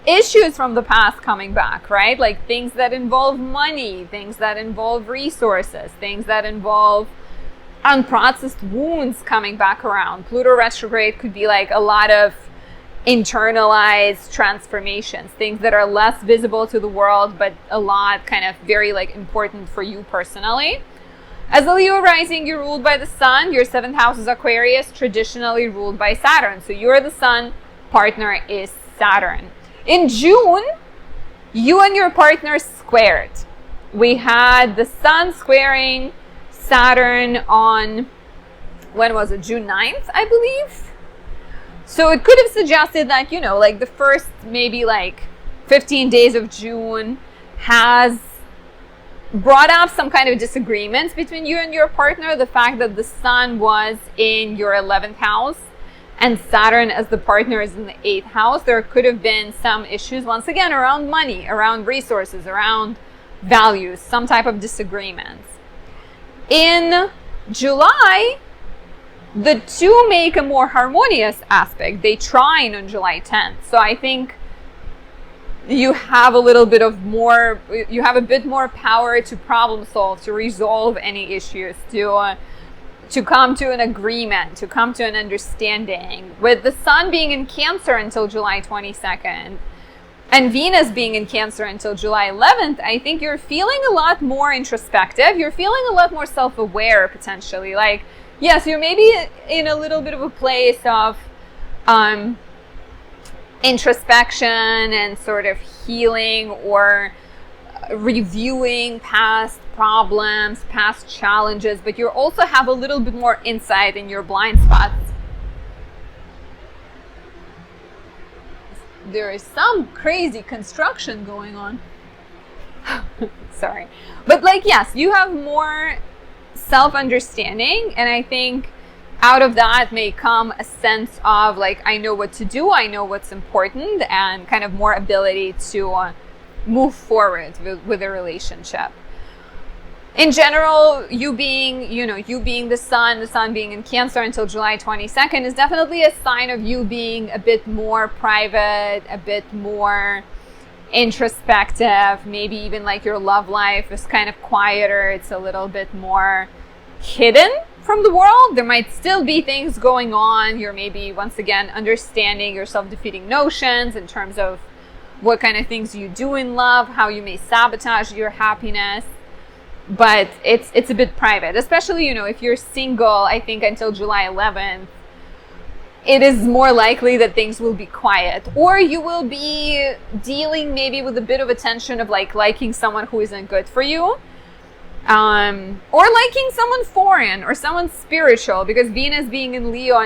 issues from the past coming back, right? Like things that involve money, things that involve resources, things that involve unprocessed wounds coming back around. Pluto retrograde could be like a lot of internalized transformations, things that are less visible to the world, but a lot kind of very like important for you personally. As a Leo rising, you're ruled by the sun. Your 7th house is Aquarius, traditionally ruled by Saturn. So you're the sun, partner is Saturn. In June, you and your partner squared. We had the sun squaring Saturn on, when was it? June 9th, I believe. So it could have suggested that, you know, like the first maybe like 15 days of June has brought up some kind of disagreements between you and your partner. The fact that the sun was in your 11th house and Saturn as the partner is in the 8th house, there could have been some issues, once again, around money, around resources, around values, some type of disagreements. In July, the two make a more harmonious aspect. They trine on July 10th. So I think you have a little bit of more, you have a bit more power to problem solve, to resolve any issues, to come to an agreement, to come to an understanding. With the sun being in Cancer until July 22nd and Venus being in Cancer until July 11th, I think you're feeling a lot more introspective. You're feeling a lot more self-aware potentially. Like, yes, you're maybe in a little bit of a place of introspection and sort of healing or reviewing past problems, past challenges, but you also have a little bit more insight in your blind spots. There is some crazy construction going on. Sorry. But like, yes, you have more self-understanding, and I think out of that may come a sense of like, I know what to do, I know what's important, and kind of more ability to move forward with a relationship. In general, you being the sun being in Cancer until July 22nd is definitely a sign of you being a bit more private, a bit more introspective, maybe even like your love life is kind of quieter, it's a little bit more hidden from the world. There might still be things going on. You're maybe, once again, understanding your self-defeating notions in terms of what kind of things you do in love, how you may sabotage your happiness. But it's a bit private, especially, if you're single. I think until July 11th, it is more likely that things will be quiet, or you will be dealing maybe with a bit of a tension of like liking someone who isn't good for you, or liking someone foreign or someone spiritual, because Venus being in Leo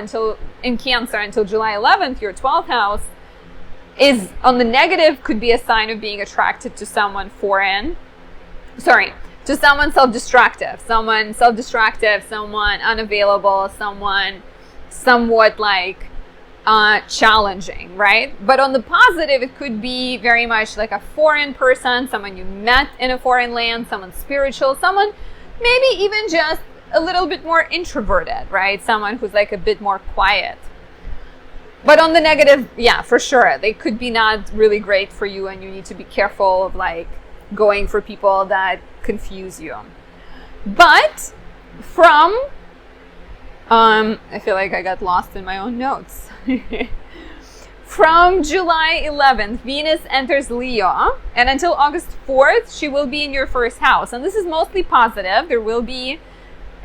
in Cancer until July 11th, your 12th house, is on the negative, could be a sign of being attracted to someone foreign. To someone self-destructive, someone unavailable, someone somewhat like challenging, right? But on the positive, it could be very much like a foreign person, someone you met in a foreign land, someone spiritual, someone maybe even just a little bit more introverted, right? Someone who's like a bit more quiet. But on the negative, yeah, for sure, they could be not really great for you, and you need to be careful of like going for people that confuse you. But from, I feel like I got lost in my own notes. From July 11th, Venus enters Leo, and until August 4th, she will be in your first house. And this is mostly positive. There will be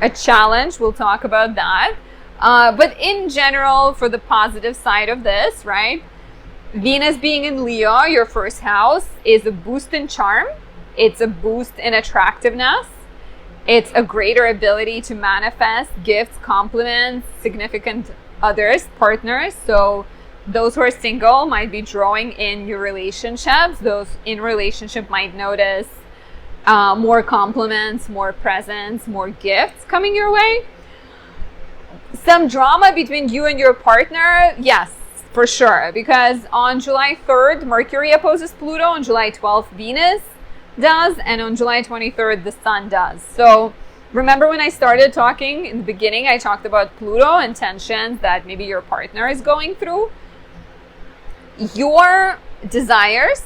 a challenge. We'll talk about that. But in general, for the positive side of this, right? Venus being in Leo, your first house, is a boost in charm. It's a boost in attractiveness. It's a greater ability to manifest gifts, compliments, significant others, partners. So those who are single might be drawing in your relationships. Those in relationship might notice more compliments, more presents, more gifts coming your way. Some drama between you and your partner, yes, for sure. Because on July 3rd, Mercury opposes Pluto. On July 12th, Venus does. And on July 23rd, the Sun does. So remember when I started talking in the beginning, I talked about Pluto and tensions that maybe your partner is going through. Your desires,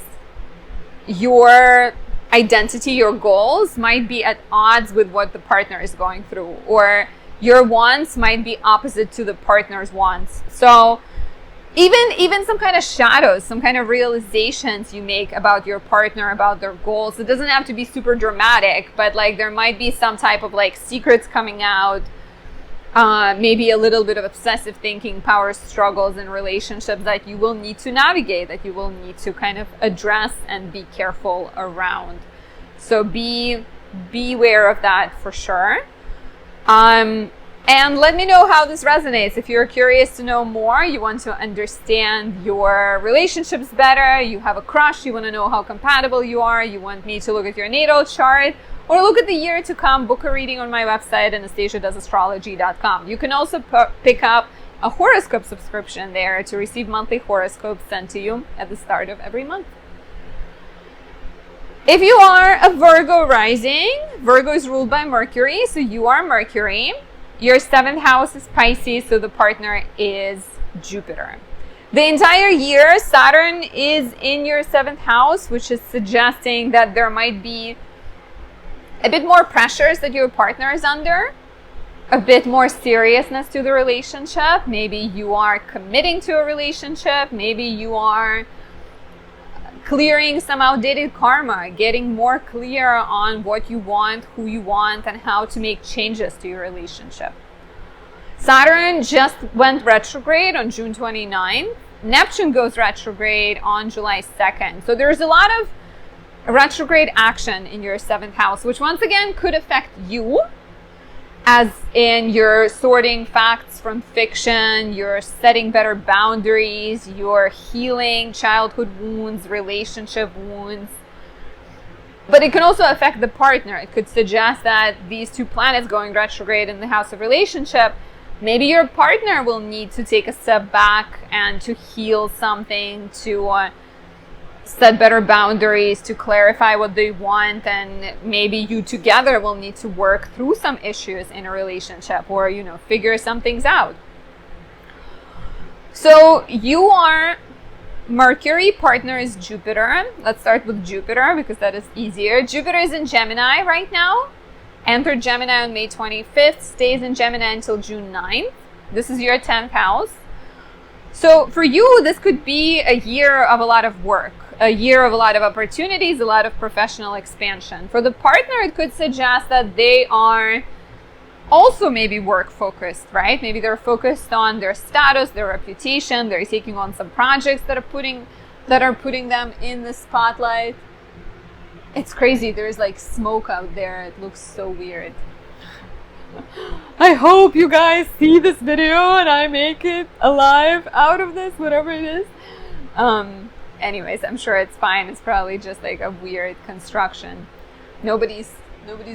your identity, your goals might be at odds with what the partner is going through, or your wants might be opposite to the partner's wants. So even some kind of shadows, some kind of realizations you make about your partner, about their goals. It doesn't have to be super dramatic, but like there might be some type of like secrets coming out, maybe a little bit of obsessive thinking, power struggles in relationships that you will need to navigate, that you will need to kind of address and be careful around. So beware of that for sure. And let me know how this resonates. If you're curious to know more, you want to understand your relationships better, you have a crush, you want to know how compatible you are, you want me to look at your natal chart, or look at the year to come, book a reading on my website, anastasiadoesastrology.com. You can also pick up a horoscope subscription there to receive monthly horoscopes sent to you at the start of every month. If you are a Virgo rising, Virgo is ruled by Mercury, so you are Mercury. Your 7th house is Pisces, so the partner is Jupiter. The entire year, Saturn is in your 7th house, which is suggesting that there might be a bit more pressures that your partner is under, a bit more seriousness to the relationship. Maybe you are committing to a relationship. Maybe you are clearing some outdated karma, getting more clear on what you want, who you want, and how to make changes to your relationship. Saturn just went retrograde on June 29th. Neptune goes retrograde on July 2nd. So there's a lot of retrograde action in your 7th house, which once again could affect you, as in you're sorting facts from fiction, you're setting better boundaries, you're healing childhood wounds, relationship wounds. But it can also affect the partner. It could suggest that these two planets going retrograde in the house of relationship, maybe your partner will need to take a step back and to heal something, to set better boundaries, to clarify what they want, and maybe you together will need to work through some issues in a relationship, or figure some things out. So you are Mercury, partner is Jupiter. Let's start with Jupiter because that is easier. Jupiter is in Gemini right now, entered Gemini on May 25th, stays in Gemini until June 9th. This is your 10th house. So for you, this could be a year of a lot of work, a year of a lot of opportunities, a lot of professional expansion. For the partner, it could suggest that they are also maybe work focused, right? Maybe they're focused on their status, their reputation, they're taking on some projects that are putting them in the spotlight. It's crazy, there's like smoke out there, it looks so weird. I hope you guys see this video and I make it alive out of this, whatever it is. Anyways, I'm sure it's fine. It's probably just like a weird construction. Nobody's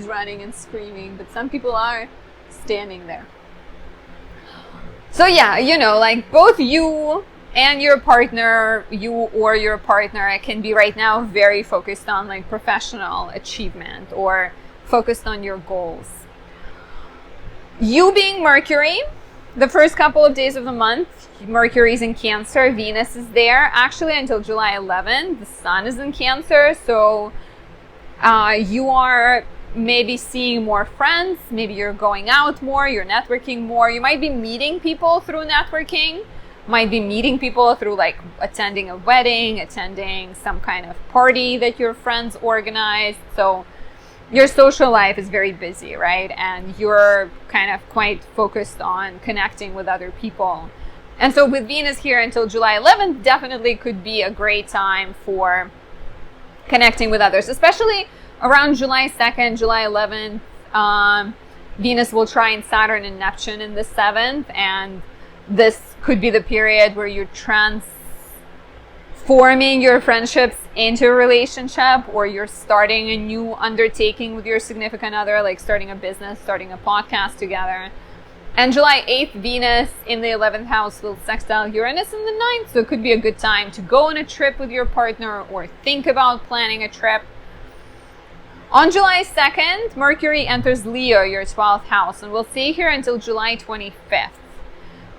running and screaming, but some people are standing there. So yeah, you know, like both you and your partner, you or your partner can be right now very focused on like professional achievement or focused on your goals. You being Mercury, the first couple of days of the month, Mercury is in Cancer, Venus is there. Actually, until July 11th, the Sun is in Cancer. So you are maybe seeing more friends, maybe you're going out more, you're networking more. You might be meeting people through networking, might be meeting people through like attending a wedding, attending some kind of party that your friends organized. So your social life is very busy, right? And you're kind of quite focused on connecting with other people. And so with Venus here until July 11th, definitely could be a great time for connecting with others, especially around July 2nd, July 11th. Venus will trine Saturn and Neptune in the 7th, and this could be the period where you're transforming your friendships into a relationship, or you're starting a new undertaking with your significant other, like starting a business, starting a podcast together. And July 8th, Venus in the 11th house will sextile Uranus in the 9th, so it could be a good time to go on a trip with your partner or think about planning a trip. On July 2nd, Mercury enters Leo, your 12th house, and we'll stay here until July 25th.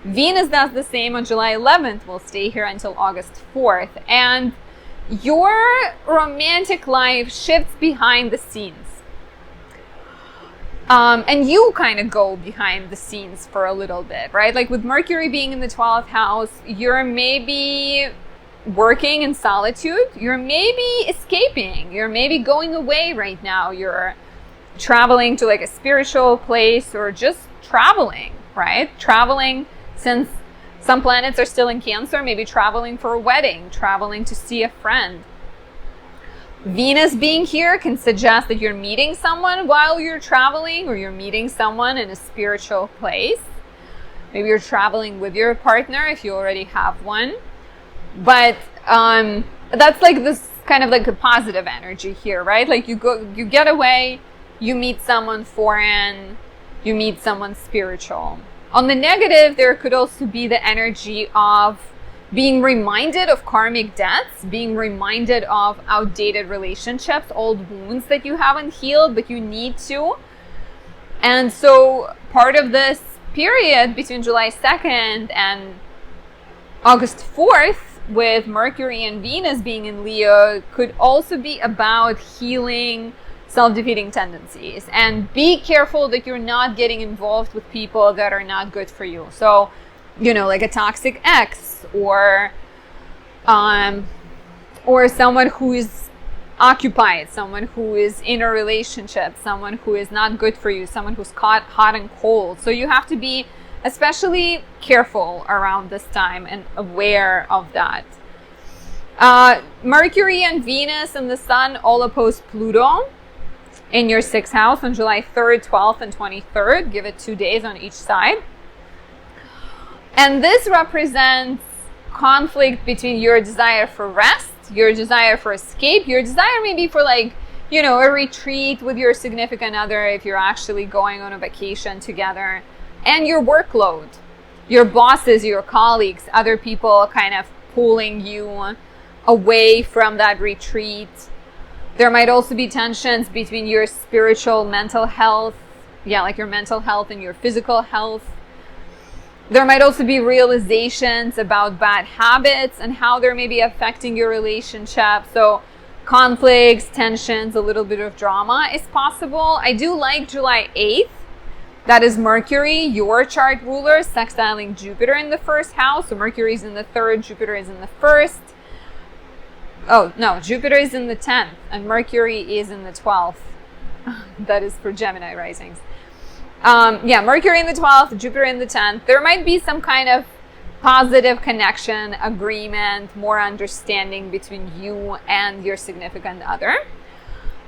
Venus does the same on July 11th. We'll stay here until August 4th. And your romantic life shifts behind the scenes. And you kind of go behind the scenes for a little bit, right? Like with Mercury being in the 12th house, you're maybe working in solitude, you're maybe escaping, you're maybe going away right now, you're traveling to like a spiritual place or just traveling, right? Traveling, since some planets are still in Cancer, maybe traveling for a wedding, traveling to see a friend. Venus being here can suggest that you're meeting someone while you're traveling, or you're meeting someone in a spiritual place. Maybe you're traveling with your partner if you already have one. But that's like this kind of like a positive energy here, right? Like you get away, you meet someone foreign, you meet someone spiritual. On the negative, there could also be the energy of being reminded of karmic debts, being reminded of outdated relationships, old wounds that you haven't healed, but you need to. And so part of this period between July 2nd and August 4th, with Mercury and Venus being in Leo, could also be about healing self-defeating tendencies. And be careful that you're not getting involved with people that are not good for you. So, you know, like a toxic ex, or someone who is occupied, someone who is in a relationship, someone who is not good for you, someone who's caught hot and cold. So you have to be especially careful around this time and aware of that. Mercury and Venus and the Sun all oppose Pluto in your 6th house on July 3rd, 12th, and 23rd. Give it 2 days on each side. And this represents conflict between your desire for rest, your desire for escape, your desire maybe for like, you know, a retreat with your significant other if you're actually going on a vacation together, and your workload, your bosses, your colleagues, other people kind of pulling you away from that retreat. There might also be tensions between your spiritual mental health, like your mental health and your physical health. There might also be realizations about bad habits and how they're maybe affecting your relationship. So conflicts, tensions, a little bit of drama is possible. I do like July 8th. That is Mercury, your chart ruler, sextiling Jupiter in the 1st house. So Mercury is in the 3rd, Jupiter is in the 1st. Oh, no, Jupiter is in the 10th and Mercury is in the 12th. That is for Gemini risings. Mercury in the 12th, Jupiter in the 10th. There might be some kind of positive connection, agreement, more understanding between you and your significant other.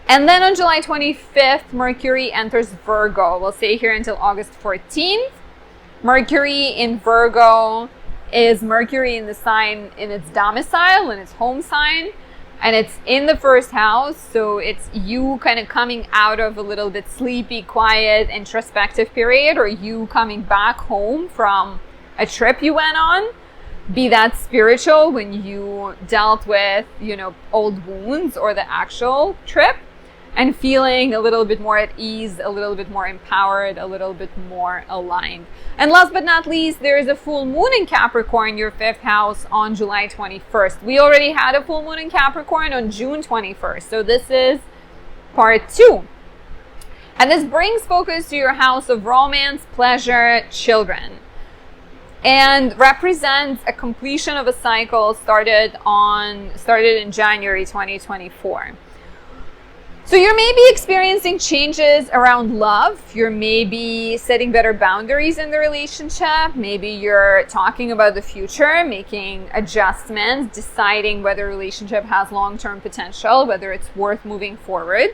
And then on July 25th, Mercury enters Virgo. We'll stay here until August 14th. Mercury in Virgo is Mercury in the sign in its domicile, in its home sign. And it's in the 1st house. So it's you kind of coming out of a little bit sleepy, quiet, introspective period, or you coming back home from a trip you went on, be that spiritual when you dealt with, old wounds, or the actual trip, and feeling a little bit more at ease, a little bit more empowered, a little bit more aligned. And last but not least, there is a full moon in Capricorn, your 5th house, on July 21st. We already had a full moon in Capricorn on June 21st. So this is part 2. And this brings focus to your house of romance, pleasure, children, and represents a completion of a cycle started in January 2024. So you're maybe experiencing changes around love. You're maybe setting better boundaries in the relationship. Maybe you're talking about the future, making adjustments, deciding whether a relationship has long-term potential, whether it's worth moving forward.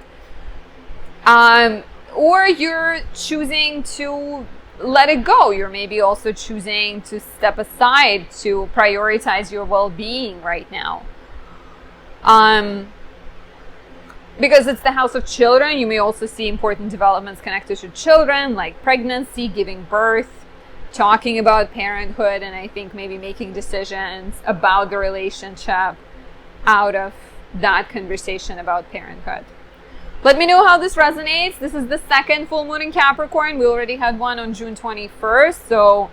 Or you're choosing to let it go. You're maybe also choosing to step aside to prioritize your well-being right now. Because it's the house of children, you may also see important developments connected to children, like pregnancy, giving birth, talking about parenthood, and I think maybe making decisions about the relationship out of that conversation about parenthood. Let me know how this resonates. This is the second full moon in Capricorn. We already had one on June 21st. So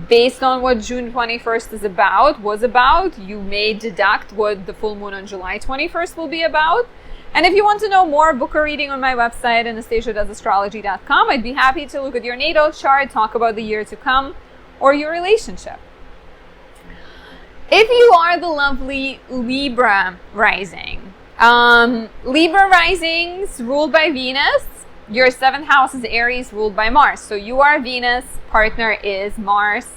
based on what June 21st was about, you may deduct what the full moon on July 21st will be about. And if you want to know more, book a reading on my website, anastasiadoesastrology.com. I'd be happy to look at your natal chart, talk about the year to come, or your relationship. If you are the lovely Libra rising, Libra risings ruled by Venus. Your 7th house is Aries, ruled by Mars. So you are Venus, partner is Mars.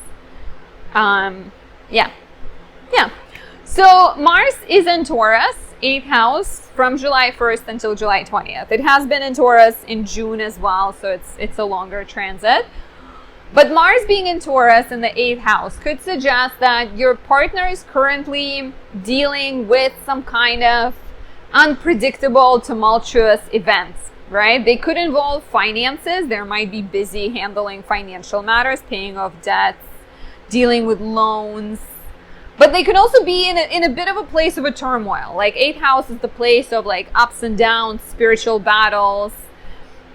So Mars is in Taurus, 8th house, from July 1st until July 20th. It has been in Taurus in June as well, so it's a longer transit. But Mars being in Taurus in the 8th house could suggest that your partner is currently dealing with some kind of unpredictable, tumultuous events, right? They could involve finances. There might be busy handling financial matters, paying off debts, dealing with loans. But they could also be in a bit of a place of a turmoil. Like 8th house is the place of like ups and downs, spiritual battles.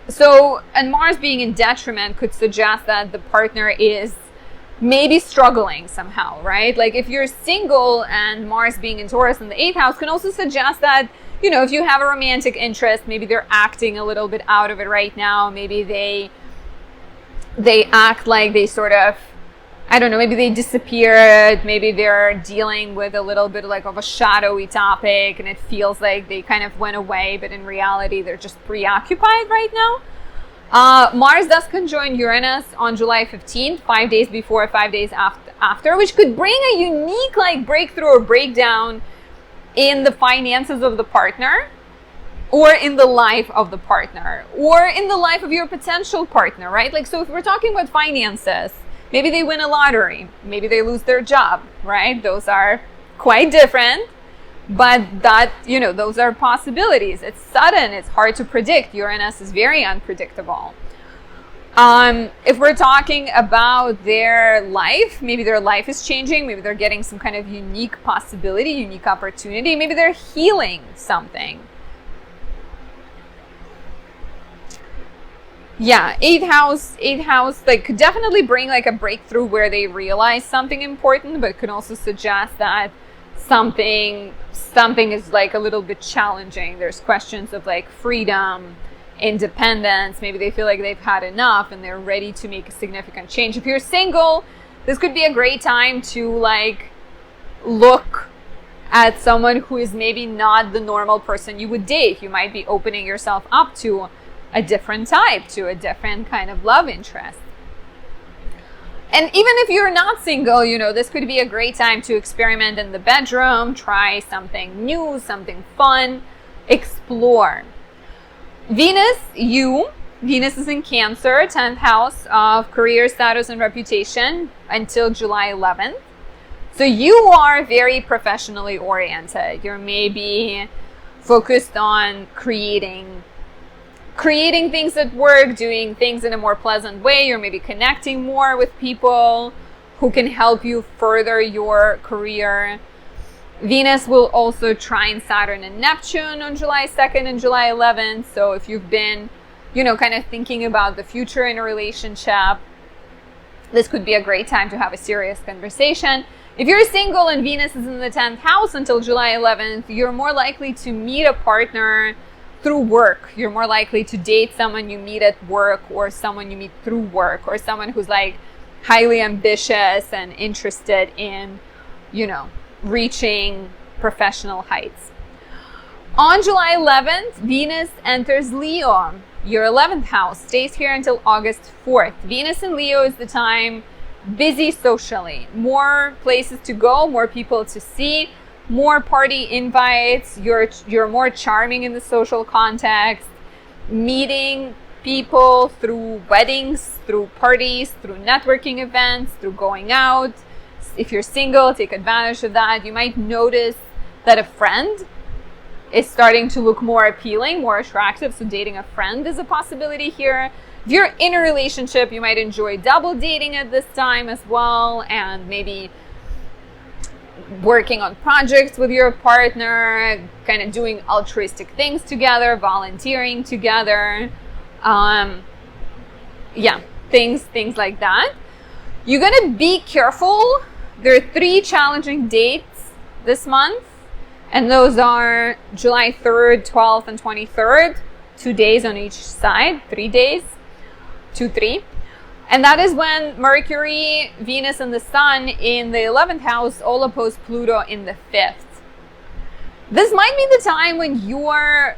So, and Mars being in detriment could suggest that the partner is maybe struggling somehow, right? Like if you're single and Mars being in Taurus in the 8th house can also suggest that, if you have a romantic interest, maybe they're acting a little bit out of it right now. Maybe they act like they sort of, I don't know, maybe they disappeared. Maybe they're dealing with a little bit like of a shadowy topic and it feels like they kind of went away, but in reality, they're just preoccupied right now. Mars does conjoin Uranus on July 15th, 5 days before, 5 days after, which could bring a unique like breakthrough or breakdown in the finances of the partner, or in the life of the partner, or in the life of your potential partner, right? Like, so if we're talking about finances, maybe they win a lottery, maybe they lose their job, right? Those are quite different, but that, those are possibilities. It's sudden, it's hard to predict. Uranus is very unpredictable. If we're talking about their life, maybe their life is changing, maybe they're getting some kind of unique possibility, unique opportunity, maybe they're healing something. Yeah, 8th house, like could definitely bring like a breakthrough where they realize something important, but could also suggest that something is like a little bit challenging. There's questions of like freedom, independence. Maybe they feel like they've had enough and they're ready to make a significant change. If you're single, this could be a great time to like look at someone who is maybe not the normal person you would date. You might be opening yourself up to a different type, to a different kind of love interest. And even if you're not single, this could be a great time to experiment in the bedroom, try something new, something fun, explore. Venus is in Cancer, 10th house of career, status, and reputation until July 11th. So you are very professionally oriented. You're maybe focused on creating things at work, doing things in a more pleasant way. You're maybe connecting more with people who can help you further your career. Venus will also trine Saturn and Neptune on July 2nd and July 11th. So if you've been, kind of thinking about the future in a relationship, this could be a great time to have a serious conversation. If you're single and Venus is in the 10th house until July 11th, you're more likely to meet a partner through work. You're more likely to date someone you meet at work, or someone you meet through work, or someone who's like highly ambitious and interested in, reaching professional heights. On July 11th, Venus enters Leo. Your 11th house stays here until August 4th. Venus in Leo is the time busy socially, more places to go, more people to see, more party invites. You're more charming in the social context, meeting people through weddings, through parties, through networking events, through going out. If you're single, take advantage of that. You might notice that a friend is starting to look more appealing, more attractive, so dating a friend is a possibility here. If you're in a relationship, you might enjoy double dating at this time as well, and maybe working on projects with your partner, kind of doing altruistic things together, volunteering together. Things like that. You're gonna be careful. There are 3 challenging dates this month, and those are July 3rd, 12th, and 23rd. 2 days on each side, 3 days, 2-3. And that is when Mercury, Venus, and the Sun in the 11th house all oppose Pluto in the 5th. This might be the time when your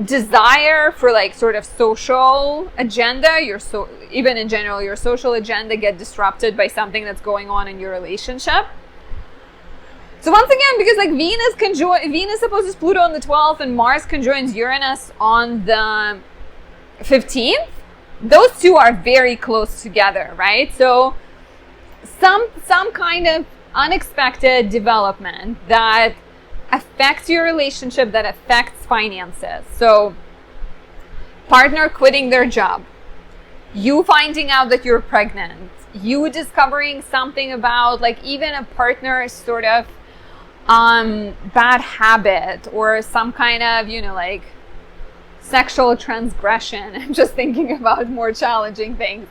desire for like sort of social agenda, even in general, your social agenda get disrupted by something that's going on in your relationship. So once again, because like Venus opposes Pluto on the 12th and Mars conjoins Uranus on the 15th, those two are very close together, right? So some kind of unexpected development that affects your relationship, that affects finances. So partner quitting their job, you finding out that you're pregnant, you discovering something about like even a partner's sort of bad habit, or some kind of, like sexual transgression. I'm just thinking about more challenging things.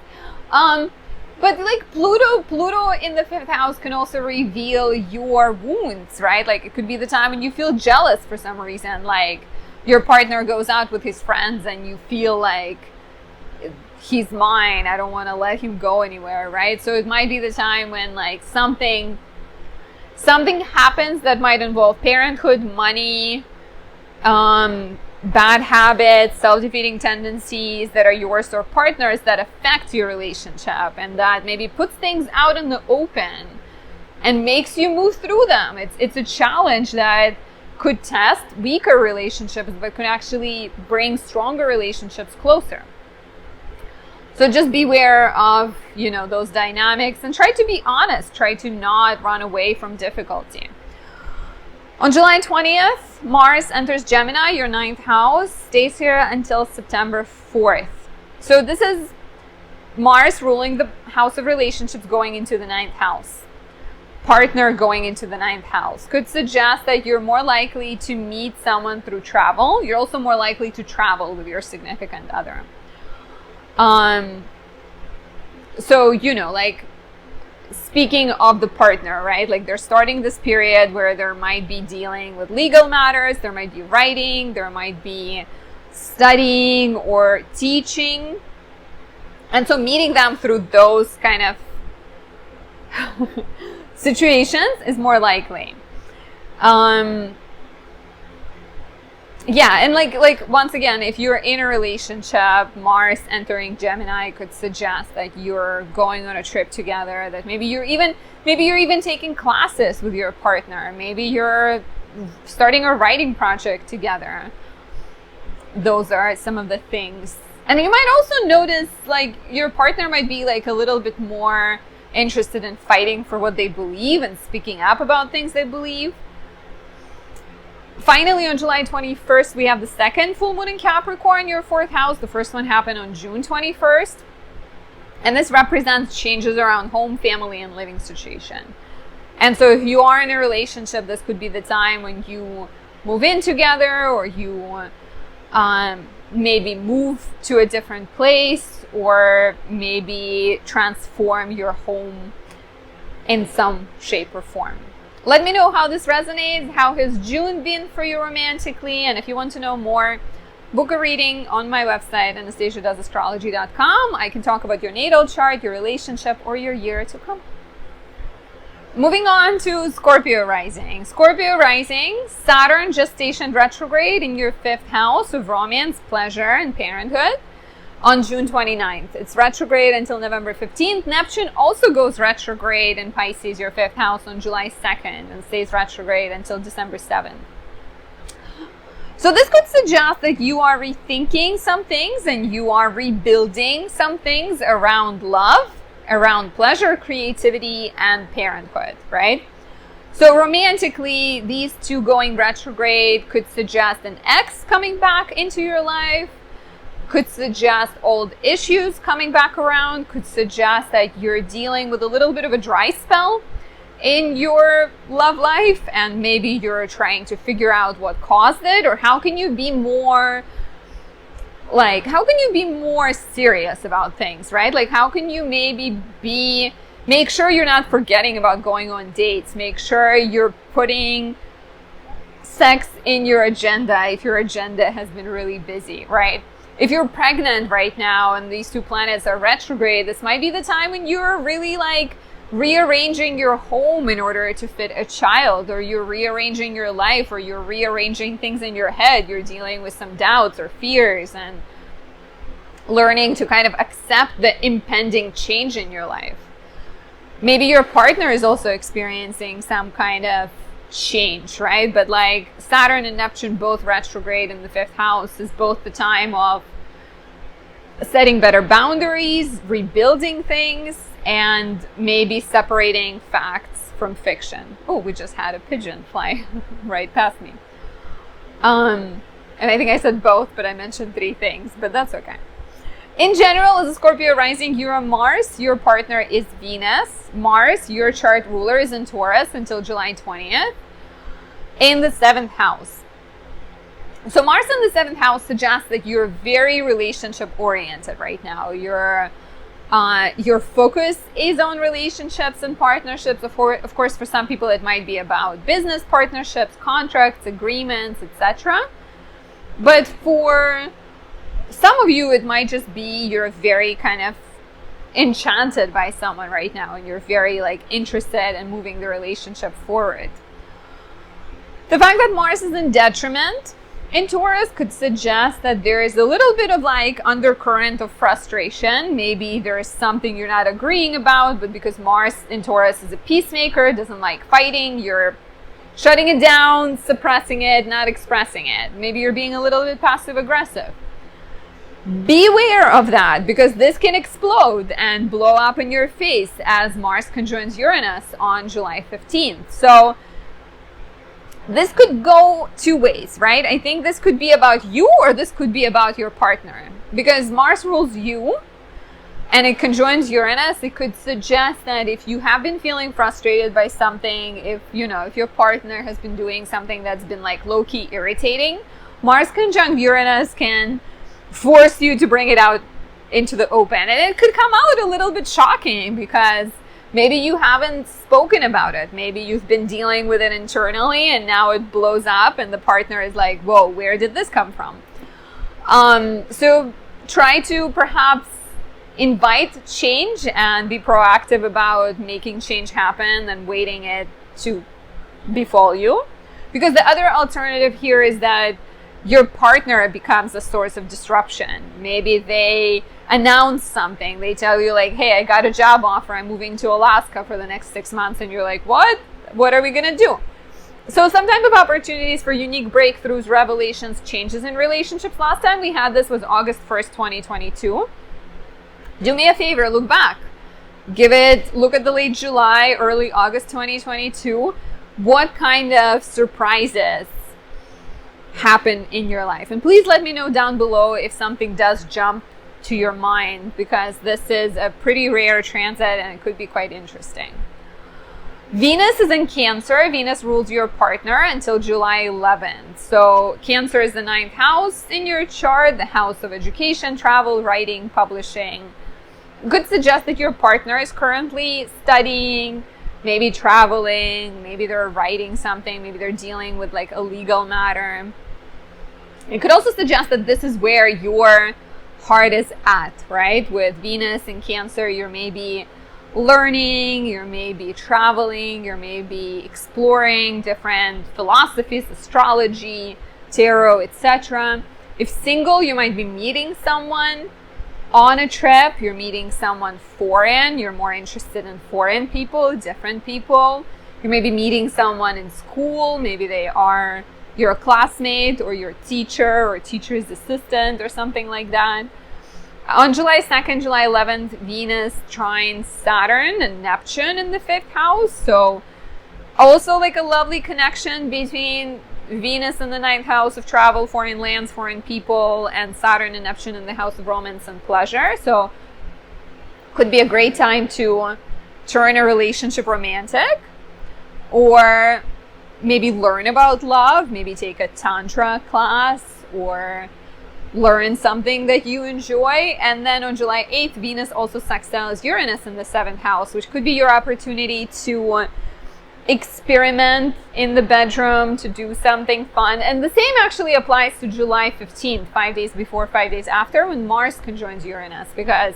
But like Pluto in the 5th house can also reveal your wounds, right? Like it could be the time when you feel jealous for some reason, like your partner goes out with his friends and you feel like he's mine, I don't want to let him go anywhere, right? So it might be the time when like something happens that might involve parenthood, money, bad habits, self-defeating tendencies that are yours or partners that affect your relationship, and that maybe puts things out in the open and makes you move through them. It's a challenge that could test weaker relationships, but could actually bring stronger relationships closer. So just beware of, those dynamics, and try to be honest. Try to not run away from difficulty. On July 20th, Mars enters Gemini, your 9th house, stays here until September 4th. So this is Mars ruling the house of relationships going into the 9th house. Partner going into the 9th house could suggest that you're more likely to meet someone through travel. You're also more likely to travel with your significant other. So, like speaking of the partner, right? Like they're starting this period where there might be dealing with legal matters, there might be writing, there might be studying or teaching. And so meeting them through those kind of situations is more likely. And like once again, if you're in a relationship, Mars entering Gemini could suggest that you're going on a trip together, that maybe you're even taking classes with your partner, maybe you're starting a writing project together. Those are some of the things. And you might also notice like your partner might be like a little bit more interested in fighting for what they believe and speaking up about things they believe. Finally, on July 21st, we have the second full moon in Capricorn, your 4th house. The first one happened on June 21st. And this represents changes around home, family, and living situation. And so if you are in a relationship, this could be the time when you move in together, or you maybe move to a different place, or maybe transform your home in some shape or form. Let me know how this resonates. How has June been for you romantically? And if you want to know more, book a reading on my website, anastasiadoesastrology.com. I can talk about your natal chart, your relationship, or your year to come. Moving on to Scorpio rising. Scorpio rising, Saturn just stationed retrograde in your 5th house of romance, pleasure, and parenthood on June 29th. It's retrograde until November 15th. Neptune also goes retrograde in Pisces, your 5th house, on July 2nd, and stays retrograde until December 7th. So this could suggest that you are rethinking some things and you are rebuilding some things around love, around pleasure, creativity, and parenthood, right? So romantically, these two going retrograde could suggest an ex coming back into your life, could suggest old issues coming back around, could suggest that you're dealing with a little bit of a dry spell in your love life, and maybe you're trying to figure out what caused it, or how can you be more serious about things, right? Like, how can you make sure you're not forgetting about going on dates, make sure you're putting sex in your agenda if your agenda has been really busy, right? If you're pregnant right now and these two planets are retrograde, this might be the time when you're really rearranging your home in order to fit a child, or you're rearranging your life, or you're rearranging things in your head. You're dealing with some doubts or fears and learning to kind of accept the impending change in your life. Maybe your partner is also experiencing some kind of change, right? But like Saturn and Neptune both retrograde in the 5th house is both the time of setting better boundaries, rebuilding things, and maybe separating facts from fiction. Oh, we just had a pigeon fly right past me. And I think I said both, but I mentioned 3 things, but that's okay. In general, as a Scorpio rising, you're on Mars. Your partner is Venus. Mars, your chart ruler, is in Taurus until July 20th in the 7th house. So Mars in the 7th house suggests that you're very relationship oriented right now. Your focus is on relationships and partnerships. Of course, for some people, it might be about business partnerships, contracts, agreements, etc. But for some of you, it might just be you're very kind of enchanted by someone right now, and you're very interested in moving the relationship forward. The fact that Mars is in detriment in Taurus could suggest that there is a little bit of undercurrent of frustration. Maybe there is something you're not agreeing about, but because Mars in Taurus is a peacemaker, doesn't like fighting, you're shutting it down, suppressing it, not expressing it. Maybe you're being a little bit passive aggressive. Beware of that, because this can explode and blow up in your face as Mars conjoins Uranus on July 15th. So this could go 2 ways, right? I think this could be about you, or this could be about your partner. Because Mars rules you and it conjoins Uranus, it could suggest that if you have been feeling frustrated by something, if your partner has been doing something that's been low-key irritating, Mars conjunct Uranus can force you to bring it out into the open. And it could come out a little bit shocking because maybe you haven't spoken about it. Maybe you've been dealing with it internally and now it blows up and the partner is like, whoa, where did this come from? So try to perhaps invite change and be proactive about making change happen than waiting it to befall you. Because the other alternative here is that your partner becomes a source of disruption. Maybe they announce something. They tell you hey, I got a job offer. I'm moving to Alaska for the next 6 months. And you're like, what? What are we going to do? So some type of opportunities for unique breakthroughs, revelations, changes in relationships. Last time we had this was August 1st, 2022. Do me a favor, look back. Look at the late July, early August 2022. What kind of surprises happen in your life? And please let me know down below if something does jump to your mind, because this is a pretty rare transit and it could be quite interesting. Venus is in Cancer. Venus rules your partner until July 11th. So Cancer is the 9th house in your chart, the house of education, travel, writing, publishing. Could suggest that your partner is currently studying, maybe traveling, maybe they're writing something, maybe they're dealing with like a legal matter. It could also suggest that this is where your heart is at, right? With Venus in Cancer, you're maybe learning, you're maybe traveling, you're maybe exploring different philosophies, astrology, tarot, etc. If single, you might be meeting someone on a trip, you're meeting someone foreign, you're more interested in foreign people, different people. You may be meeting someone in school, maybe they are your classmate or your teacher or teacher's assistant or something like that. On July 2nd, July 11th, Venus trines Saturn and Neptune in the 5th house. So also like a lovely connection between Venus in the 9th house of travel, foreign lands, foreign people, and Saturn and Neptune in the house of romance and pleasure. So could be a great time to turn a relationship romantic, or maybe learn about love, maybe take a tantra class, or learn something that you enjoy. And then on July 8th, Venus also sextiles Uranus in the 7th house, which could be your opportunity to experiment in the bedroom, to do something fun. And the same actually applies to July 15th, 5 days before, 5 days after, when Mars conjoins Uranus. Because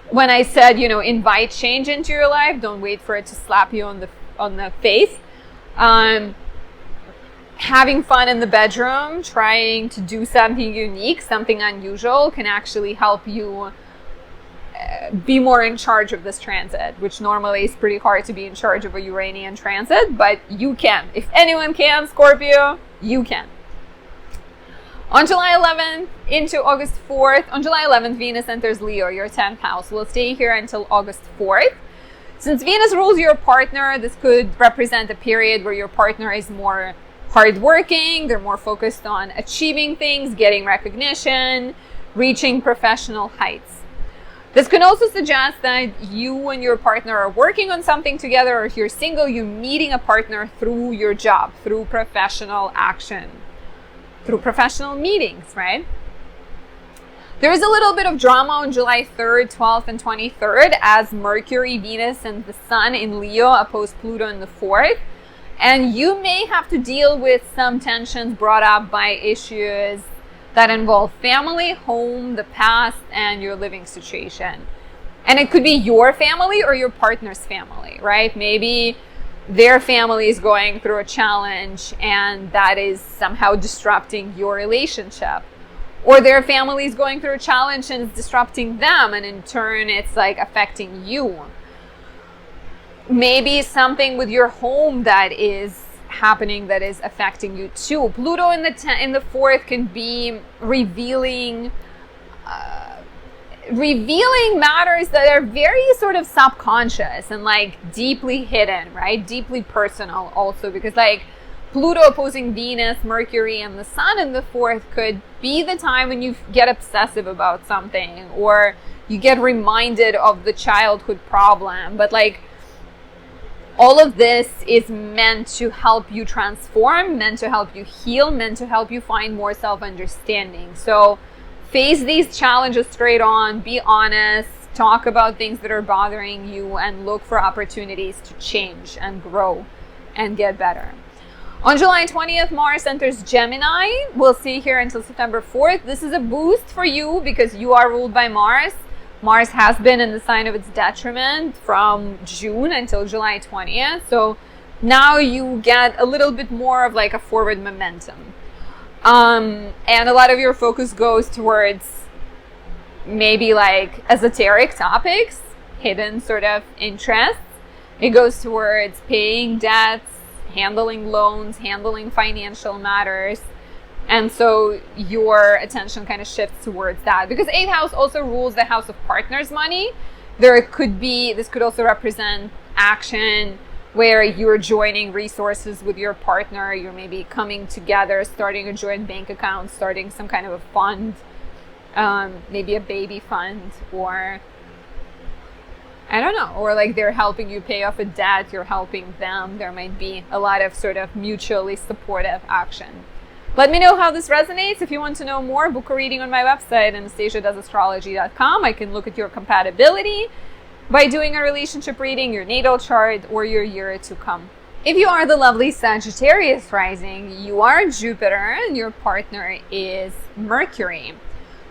when I said, you know, invite change into your life, don't wait for it to slap you on the face. Having fun in the bedroom, trying to do something unique, something unusual, can actually help you be more in charge of this transit, which normally is pretty hard to be in charge of a Uranian transit, but you can. If anyone can, Scorpio, you can. On July 11th into August 4th, on July 11th, Venus enters Leo, your 10th house. We'll stay here until August 4th. Since Venus rules your partner, this could represent a period where your partner is more hardworking, they're more focused on achieving things, getting recognition, reaching professional heights. This can also suggest that you and your partner are working on something together, or if you're single, you're meeting a partner through your job, through professional action, through professional meetings, right? There is a little bit of drama on July 3rd, 12th, and 23rd as Mercury, Venus, and the Sun in Leo oppose Pluto in the 4th. And you may have to deal with some tensions brought up by issues that involve family, home, the past, and your living situation. And it could be your family or your partner's family, right? Maybe their family is going through a challenge and that is somehow disrupting your relationship. Or their family is going through a challenge and it's disrupting them, and in turn it's like affecting you. Maybe something with your home that is happening that is affecting you too. Pluto in the 4th can be revealing matters that are very sort of subconscious and like deeply hidden, right? Deeply personal also, because like Pluto opposing Venus, Mercury, and the Sun in the 4th could be the time when you get obsessive about something, or you get reminded of the childhood problem. But like, all of this is meant to help you transform, meant to help you heal, meant to help you find more self-understanding. So face these challenges straight on, be honest, talk about things that are bothering you, and look for opportunities to change and grow and get better. On July 20th, Mars enters Gemini. We'll see here until September 4th. This is a boost for you because you are ruled by Mars. Mars has been in the sign of its detriment from June until July 20th. So now you get a little bit more of like a forward momentum. And a lot of your focus goes towards maybe like esoteric topics, hidden sort of interests. It goes towards paying debts, handling loans, handling financial matters. And so your attention kind of shifts towards that, because 8th house also rules the house of partners' money. This could also represent action where you're joining resources with your partner. You're maybe coming together, starting a joint bank account, starting some kind of a fund, maybe a baby fund, or I don't know, or like they're helping you pay off a debt, you're helping them. There might be a lot of sort of mutually supportive action. Let me know how this resonates. If you want to know more, book a reading on my website, anastasiadoesastrology.com. I can look at your compatibility by doing a relationship reading, your natal chart, or your year to come. If you are the lovely Sagittarius rising, you are Jupiter and your partner is Mercury.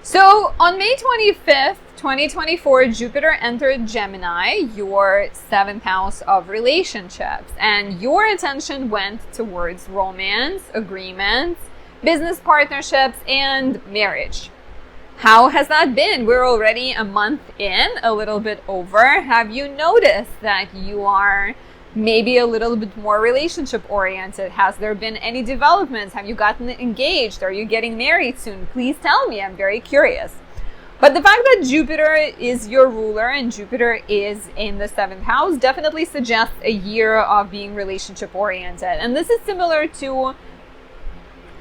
So on May 25th, 2024, Jupiter entered Gemini, your 7th house of relationships, and your attention went towards romance, agreements, business partnerships, and marriage. How has that been? We're already a month in, a little bit over. Have you noticed that you are maybe a little bit more relationship oriented? Has there been any developments? Have you gotten engaged? Are you getting married soon? Please tell me. I'm very curious. But the fact that Jupiter is your ruler and Jupiter is in the 7th house definitely suggests a year of being relationship oriented. And this is similar to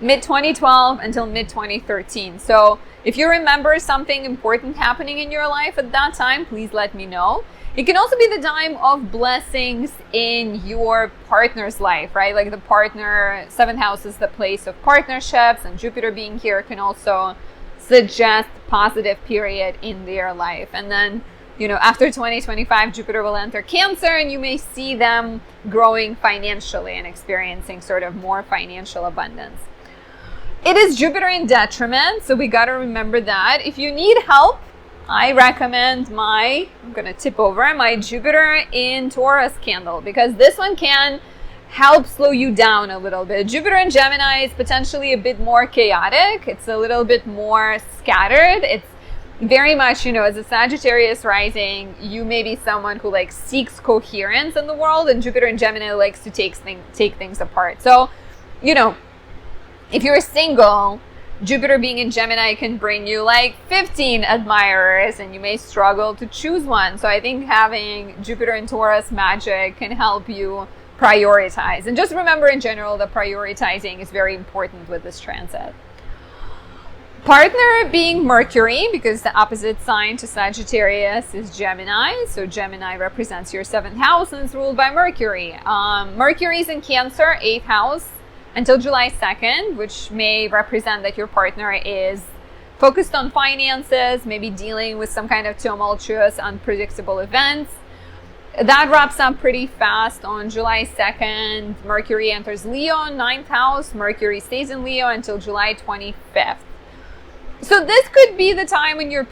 mid-2012 until mid-2013. So if you remember something important happening in your life at that time, please let me know. It can also be the time of blessings in your partner's life, right? Like the partner, 7th house is the place of partnerships, and Jupiter being here can also suggest positive period in their life. And then, you know, after 2025, Jupiter will enter Cancer, and you may see them growing financially and experiencing sort of more financial abundance. It is Jupiter in detriment, so we got to remember that. If you need help, I recommend I'm going to tip over my Jupiter in Taurus candle, because this one can help slow you down a little bit. Jupiter in Gemini is potentially a bit more chaotic. It's a little bit more scattered. It's very much, you know, as a Sagittarius rising, you may be someone who like seeks coherence in the world, and Jupiter in Gemini likes to take things apart. So, you know, if you're single, Jupiter being in Gemini can bring you like 15 admirers, and you may struggle to choose one. So I think having Jupiter in Taurus magic can help you prioritize. And just remember in general that prioritizing is very important with this transit. Partner being Mercury, because the opposite sign to Sagittarius is Gemini. So Gemini represents your 7th house and it's ruled by Mercury. Mercury is in Cancer, 8th house, until July 2nd, which may represent that your partner is focused on finances, maybe dealing with some kind of tumultuous, unpredictable events. That wraps up pretty fast on July 2nd. Mercury enters Leo, 9th house. Mercury stays in Leo until July 25th. So this could be the time when your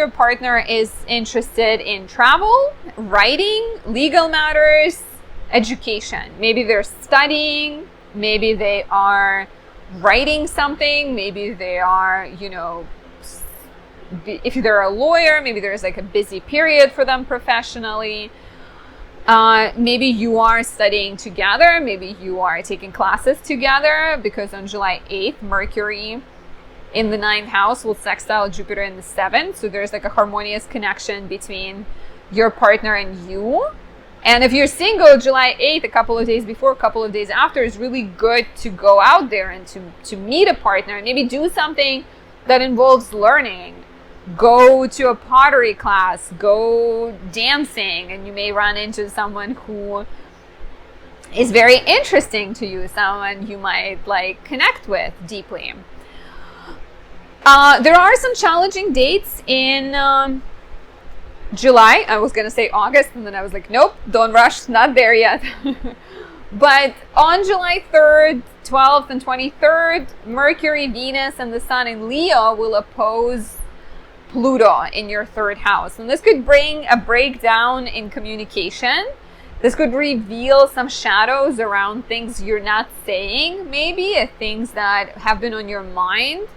partner is interested in travel, writing, legal matters, education. Maybe they're studying, maybe they are writing something, maybe they are, you know, if they're a lawyer, maybe there's like a busy period for them professionally. Maybe you are studying together, maybe you are taking classes together, because on July 8th, Mercury in the 9th house will sextile Jupiter in the 7th. So there's like a harmonious connection between your partner and you. And if you're single, July 8th, a couple of days before, a couple of days after, is really good to go out there and to meet a partner and maybe do something that involves learning. Go to a pottery class, go dancing, and you may run into someone who is very interesting to you, someone you might like connect with deeply. There are some challenging dates in July. I was going to say August, and then I was like, nope, don't rush, not there yet. But on July 3rd, 12th, and 23rd, Mercury, Venus, and the Sun in Leo will oppose Pluto in your 3rd house. And this could bring a breakdown in communication. This could reveal some shadows around things you're not saying, maybe things that have been on your mind.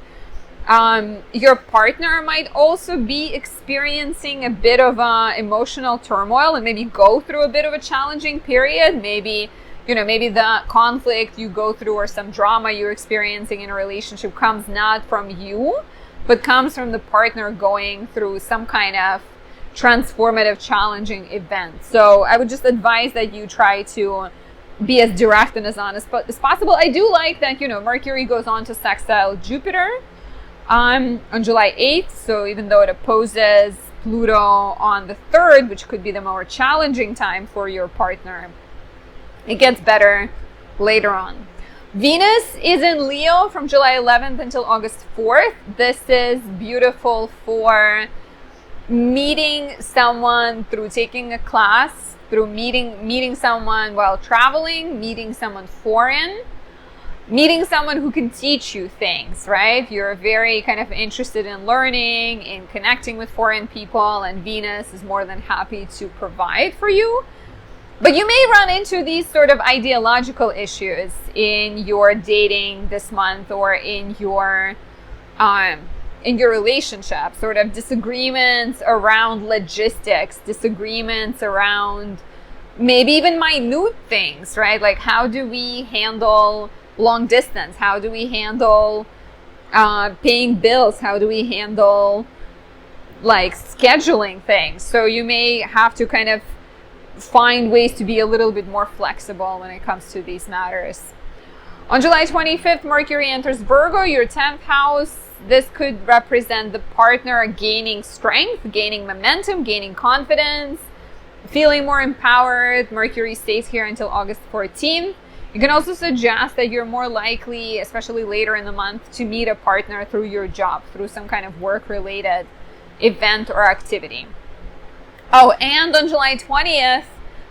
Your partner might also be experiencing a bit of emotional turmoil and maybe go through a bit of a challenging period. Maybe, you know, maybe the conflict you go through or some drama you're experiencing in a relationship comes not from you, but comes from the partner going through some kind of transformative, challenging event. So I would just advise that you try to be as direct and as honest as possible. I do like that, you know, Mercury goes on to sextile Jupiter on July 8th. So even though it opposes Pluto on the 3rd, which could be the more challenging time for your partner, it gets better later on. Venus is in Leo from July 11th until August 4th. This is beautiful for meeting someone through taking a class, through meeting someone while traveling, meeting someone foreign, meeting someone who can teach you things, right? You're very kind of interested in learning, in connecting with foreign people, and Venus is more than happy to provide for you. But you may run into these sort of ideological issues in your dating this month, or in your relationship, sort of disagreements around logistics, disagreements around maybe even minute things, right? Like, how do we handle long distance? How do we handle paying bills? How do we handle like scheduling things? So you may have to kind of find ways to be a little bit more flexible when it comes to these matters. On July 25th, Mercury enters Virgo, your 10th house. This could represent the partner gaining strength, gaining momentum, gaining confidence, feeling more empowered. Mercury stays here until August 14th. It can also suggest that you're more likely, especially later in the month, to meet a partner through your job, through some kind of work-related event or activity. Oh, and on July 20th,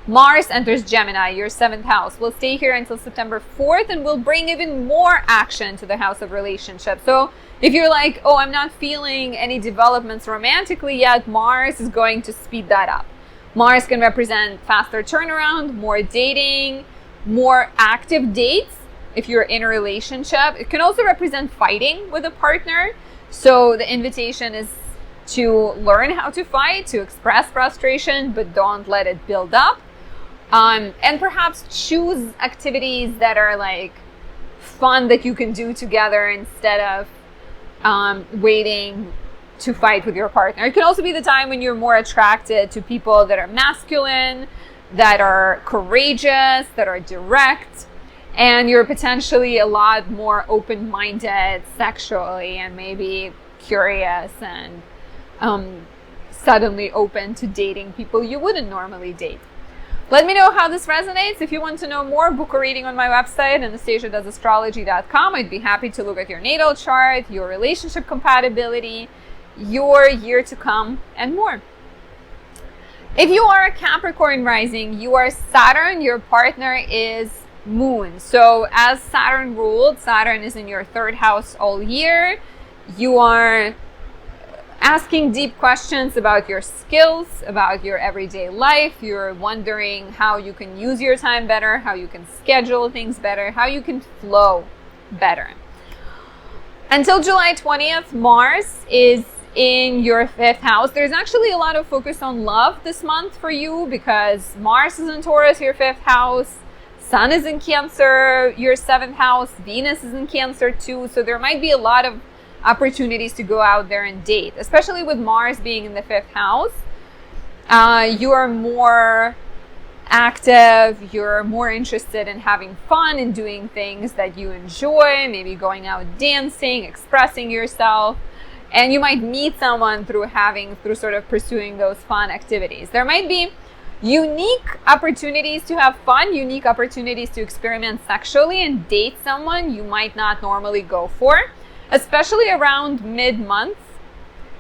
Mars enters Gemini, your 7th house. We'll stay here until September 4th, and we'll bring even more action to the house of relationships. So if you're like, oh, I'm not feeling any developments romantically yet, Mars is going to speed that up. Mars can represent faster turnaround, more dating, more active dates if you're in a relationship. It can also represent fighting with a partner. So the invitation is to learn how to fight, to express frustration, but don't let it build up. And perhaps choose activities that are like fun that you can do together instead of waiting to fight with your partner. It can also be the time when you're more attracted to people that are masculine, that are courageous, that are direct, and you're potentially a lot more open-minded sexually, and maybe curious and suddenly open to dating people you wouldn't normally date. Let me know how this resonates. If you want to know more, book a reading on my website, anastasiadoesastrology.com. I'd be happy to look at your natal chart, your relationship compatibility, your year to come, and more. If you are a Capricorn rising, you are Saturn, your partner is Moon. So as Saturn ruled, Saturn is in your 3rd house all year. You are asking deep questions about your skills, about your everyday life. You're wondering how you can use your time better, how you can schedule things better, how you can flow better. Until July 20th, Mars is in your 5th house. There's actually a lot of focus on love this month for you because Mars is in Taurus, your 5th house. Sun is in Cancer, your 7th house. Venus is in Cancer too. So there might be a lot of opportunities to go out there and date, especially with Mars being in the 5th house. You are more active, you're more interested in having fun and doing things that you enjoy, maybe going out dancing, expressing yourself, and you might meet someone through sort of pursuing those fun activities. There might be unique opportunities to have fun, unique opportunities to experiment sexually and date someone you might not normally go for. Especially around mid-month,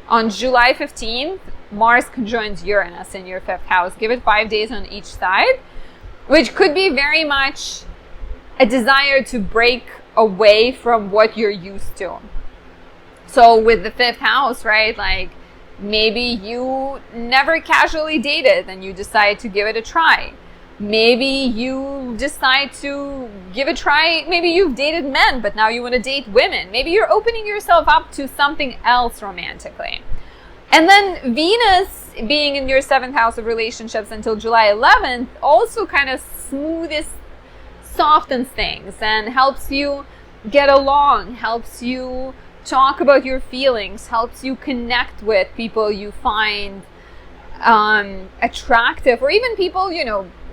on July 15th, Mars conjoins Uranus in your 5th house. Give it 5 days on each side, which could be very much a desire to break away from what you're used to. So with the 5th house, right, like maybe you never casually dated and you decide to give it a try. Maybe you decide to give a try. Maybe you've dated men, but now you want to date women. Maybe you're opening yourself up to something else romantically. And then Venus being in your 7th house of relationships until July 11th also kind of softens things and helps you get along, helps you talk about your feelings, helps you connect with people you find attractive, or even people,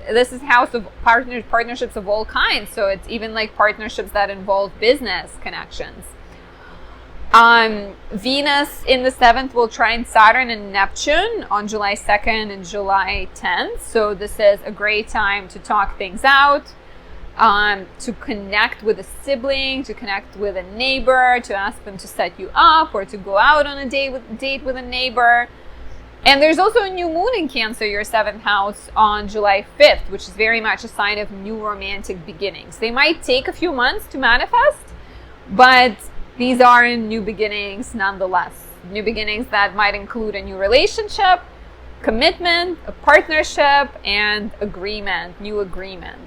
this is house of partnerships of all kinds. So it's even like partnerships that involve business connections. Venus in the 7th will trine Saturn and Neptune on July 2nd and July 10th. So this is a great time to talk things out, to connect with a sibling, to connect with a neighbor, to ask them to set you up, or to go out on a date with a neighbor. And there's also a new moon in Cancer, your 7th house, on July 5th, which is very much a sign of new romantic beginnings. They might take a few months to manifest, but these are new beginnings nonetheless. New beginnings that might include a new relationship, commitment, a partnership, and agreement, new agreement.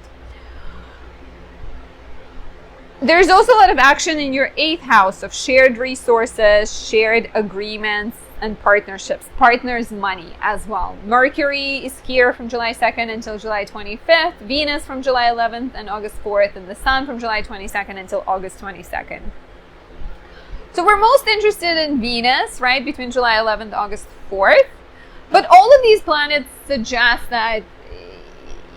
There's also a lot of action in your 8th house of shared resources, shared agreements, and partnerships, partners' money as well. Mercury is here from July 2nd until July 25th, Venus from July 11th and August 4th, and the Sun from July 22nd until August 22nd. So we're most interested in Venus, right, between July 11th and August 4th. But all of these planets suggest that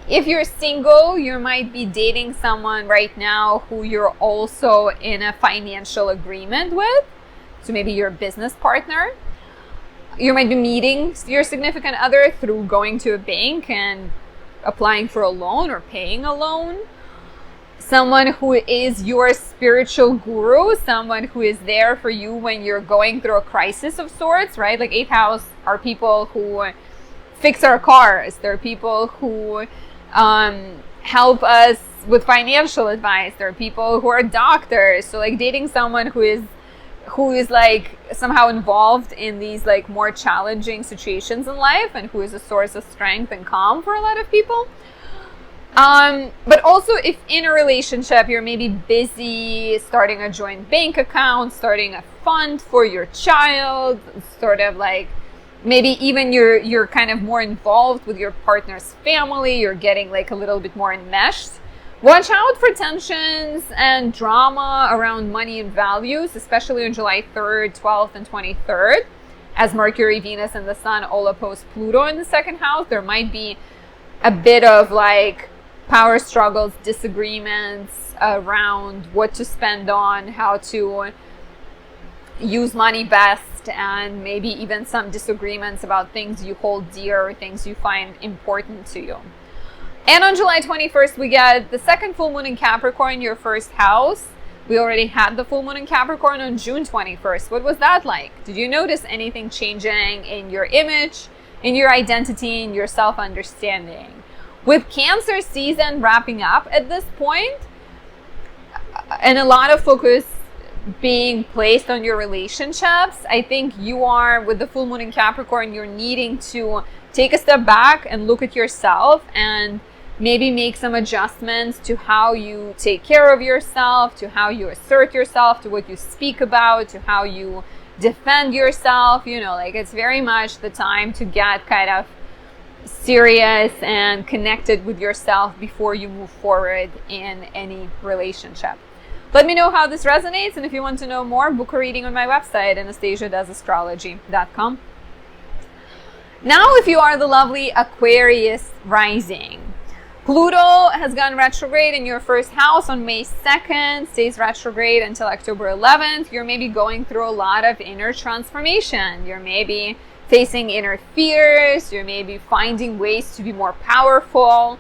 if you're single, you might be dating someone right now who you're also in a financial agreement with. So maybe you're a business partner. You might be meeting your significant other through going to a bank and applying for a loan or paying a loan. Someone who is your spiritual guru, someone who is there for you when you're going through a crisis of sorts, right? Like 8th house are people who fix our cars. They're people who help us with financial advice. There are people who are doctors. So like dating someone who is like somehow involved in these like more challenging situations in life and who is a source of strength and calm for a lot of people. But also if in a relationship, you're maybe busy starting a joint bank account, starting a fund for your child, sort of like maybe even you're kind of more involved with your partner's family, you're getting like a little bit more enmeshed. Watch out for tensions and drama around money and values, especially on July 3rd, 12th, and 23rd, as Mercury, Venus, and the Sun all oppose Pluto in the 2nd house. There might be a bit of like power struggles, disagreements around what to spend on, how to use money best, and maybe even some disagreements about things you hold dear or things you find important to you. And on July 21st, we get the 2nd full moon in Capricorn, your 1st house. We already had the full moon in Capricorn on June 21st. What was that like? Did you notice anything changing in your image, in your identity, in your self-understanding? With Cancer season wrapping up at this point, and a lot of focus being placed on your relationships, I think you are, with the full moon in Capricorn, you're needing to take a step back and look at yourself and maybe make some adjustments to how you take care of yourself, to how you assert yourself, to what you speak about, to how you defend yourself. You know, like it's very much the time to get kind of serious and connected with yourself before you move forward in any relationship. Let me know how this resonates, and if you want to know more, book a reading on my website, anastasiadoesastrology.com. Now, if you are the lovely Aquarius rising, Pluto has gone retrograde in your 1st house on May 2nd, stays retrograde until October 11th. You're maybe going through a lot of inner transformation. You're maybe facing inner fears. You're maybe finding ways to be more powerful.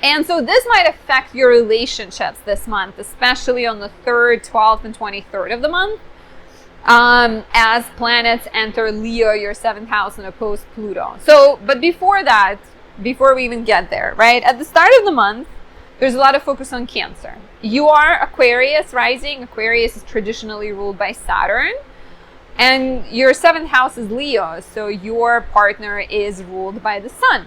And so this might affect your relationships this month, especially on the 3rd, 12th, and 23rd of the month, as planets enter Leo, your 7th house, and oppose Pluto. So, but before that, before we even get there, right, at the start of the month, there's a lot of focus on Cancer. You are Aquarius rising. Aquarius is traditionally ruled by Saturn. And your 7th house is Leo, so your partner is ruled by the Sun.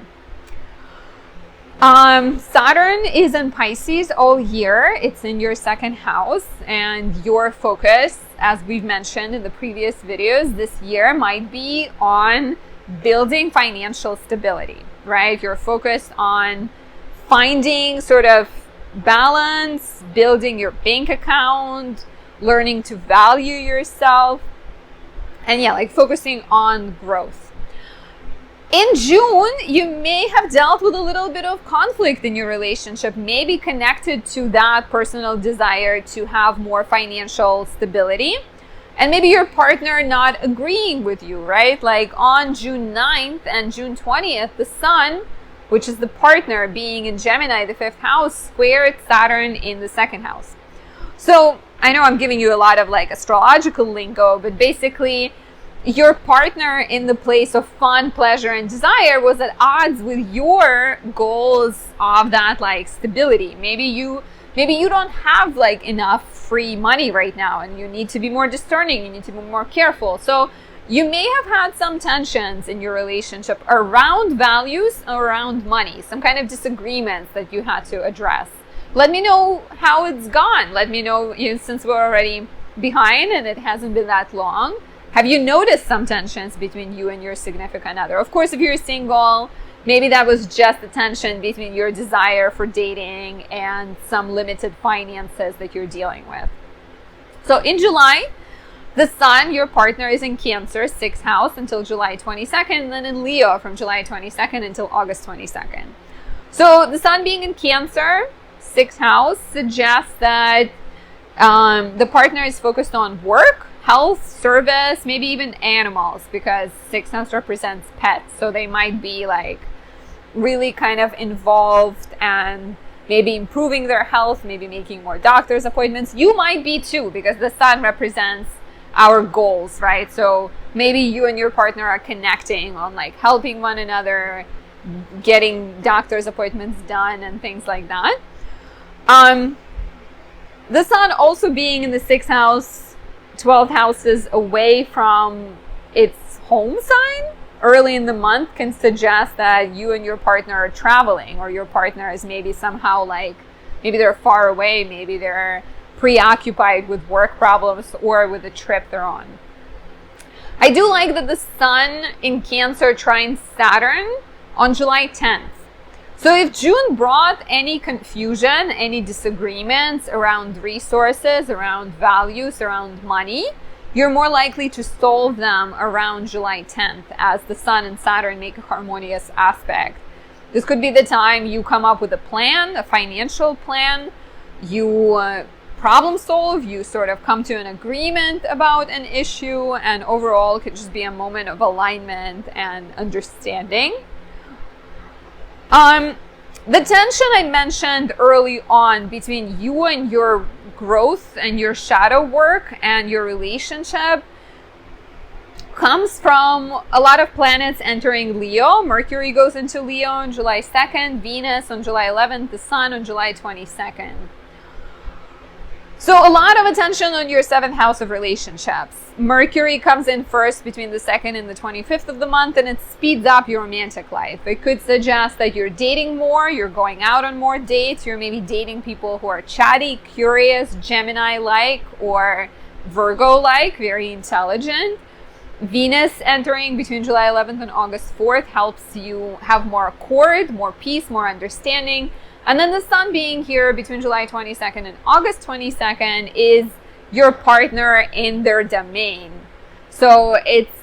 Saturn is in Pisces all year. It's in your 2nd house, and your focus, as we've mentioned in the previous videos, this year might be on building financial stability, right? You're focused on finding sort of balance, building your bank account, learning to value yourself, and yeah, like focusing on growth. In June, you may have dealt with a little bit of conflict in your relationship, maybe connected to that personal desire to have more financial stability. And maybe your partner not agreeing with you, right? Like on June 9th and June 20th, the sun, which is the partner being in Gemini, the 5th house, squared Saturn in the 2nd house. So I know I'm giving you a lot of like astrological lingo, but basically your partner in the place of fun, pleasure, and desire was at odds with your goals of that like stability. Maybe you don't have like enough free money right now and you need to be more discerning, you need to be more careful. So you may have had some tensions in your relationship around values, around money, some kind of disagreements that you had to address. Let me know how it's gone. Let me know, since we're already behind and it hasn't been that long, have you noticed some tensions between you and your significant other? Of course, if you're single, maybe that was just the tension between your desire for dating and some limited finances that you're dealing with. So in July, the sun, your partner, is in Cancer, 6th house until July 22nd, and then in Leo from July 22nd until August 22nd. So the sun being in Cancer, 6th house, suggests that the partner is focused on work, health, service, maybe even animals, because 6th house represents pets. So they might be like really kind of involved and maybe improving their health, maybe making more doctor's appointments. You might be too, because the sun represents our goals, right? So maybe you and your partner are connecting on like helping one another, getting doctor's appointments done and things like that. The sun also being in the 6th house, 12 houses away from its home sign early in the month can suggest that you and your partner are traveling, or your partner is maybe somehow like, maybe they're far away, maybe they're preoccupied with work problems or with the trip they're on. I do like that the sun in Cancer trines Saturn on July 10th. So if June brought any confusion, any disagreements around resources, around values, around money, you're more likely to solve them around July 10th as the sun and Saturn make a harmonious aspect. This could be the time you come up with a plan, a financial plan, you problem solve, you sort of come to an agreement about an issue, and overall it could just be a moment of alignment and understanding. The tension I mentioned early on between you and your growth and your shadow work and your relationship comes from a lot of planets entering Leo. Mercury goes into Leo on July 2nd, Venus on July 11th, the sun on July 22nd. So a lot of attention on your 7th house of relationships. Mercury comes in first between the 2nd and the 25th of the month, and it speeds up your romantic life. It could suggest that you're dating more, you're going out on more dates, you're maybe dating people who are chatty, curious, Gemini-like, or Virgo-like, very intelligent. Venus entering between July 11th and August 4th helps you have more accord, more peace, more understanding. And then the sun being here between July 22nd and August 22nd is your partner in their domain. So it's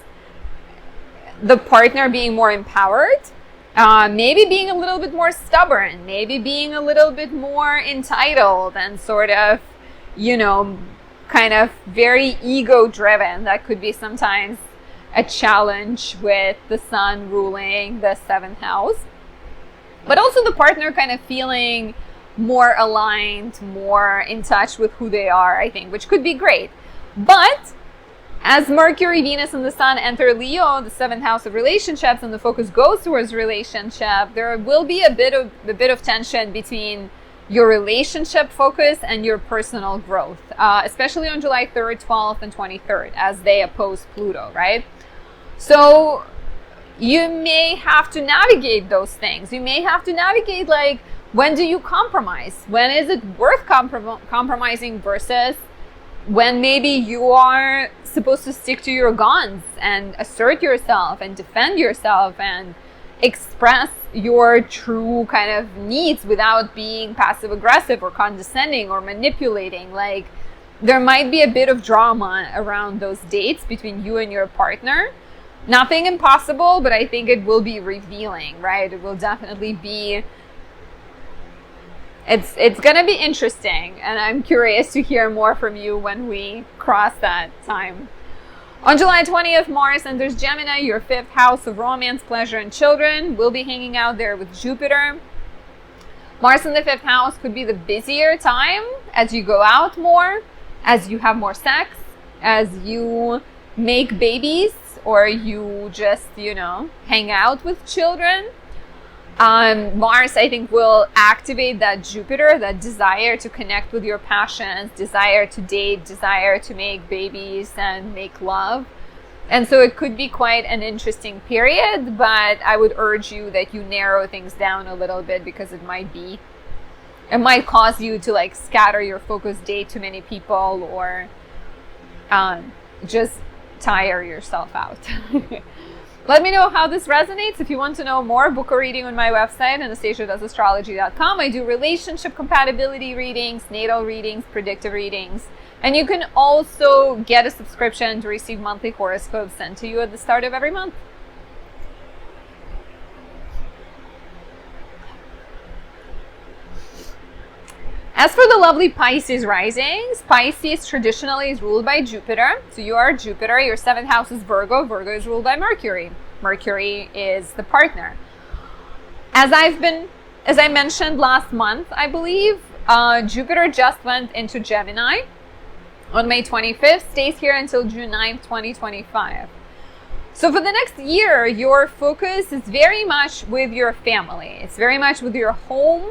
the partner being more empowered, maybe being a little bit more stubborn, maybe being a little bit more entitled and sort of, kind of very ego-driven. That could be sometimes a challenge with the sun ruling the 7th house. But also the partner kind of feeling more aligned, more in touch with who they are, I think, which could be great. But as Mercury, Venus, and the sun enter Leo, the 7th house of relationships, and the focus goes towards relationship, there will be a bit of tension between your relationship focus and your personal growth, especially on July 3rd, 12th, and 23rd, as they oppose Pluto, right? So you may have to navigate those things. You may have to navigate, like, when do you compromise? When is it worth compromising versus when maybe you are supposed to stick to your guns and assert yourself and defend yourself and express your true kind of needs without being passive aggressive or condescending or manipulating. Like, there might be a bit of drama around those dates between you and your partner. Nothing impossible, but I think it will be revealing, right? It will definitely be It's gonna be interesting, and I'm curious to hear more from you when we cross that time. On July 20th, Mars enters Gemini, your 5th house of romance, pleasure, and children. We'll be hanging out there with Jupiter. Mars in the 5th house could be the busier time as you go out more, as you have more sex, as you make babies, or you just, hang out with children. Mars, I think, will activate that Jupiter, that desire to connect with your passions, desire to date, desire to make babies and make love. And so it could be quite an interesting period, but I would urge you that you narrow things down a little bit, because it might cause you to scatter your focus, date too many people, or just tire yourself out. Let me know how this resonates. If you want to know more, book a reading on my website, anastasiadoesastrology.com. I do relationship compatibility readings, natal readings, predictive readings. And you can also get a subscription to receive monthly horoscopes sent to you at the start of every month. As for the lovely Pisces risings, Pisces traditionally is ruled by Jupiter. So you are Jupiter, your 7th house is Virgo. Virgo is ruled by Mercury. Mercury is the partner. As I mentioned last month, I believe, Jupiter just went into Gemini on May 25th, stays here until June 9th, 2025. So for the next year, your focus is very much with your family. It's very much with your home,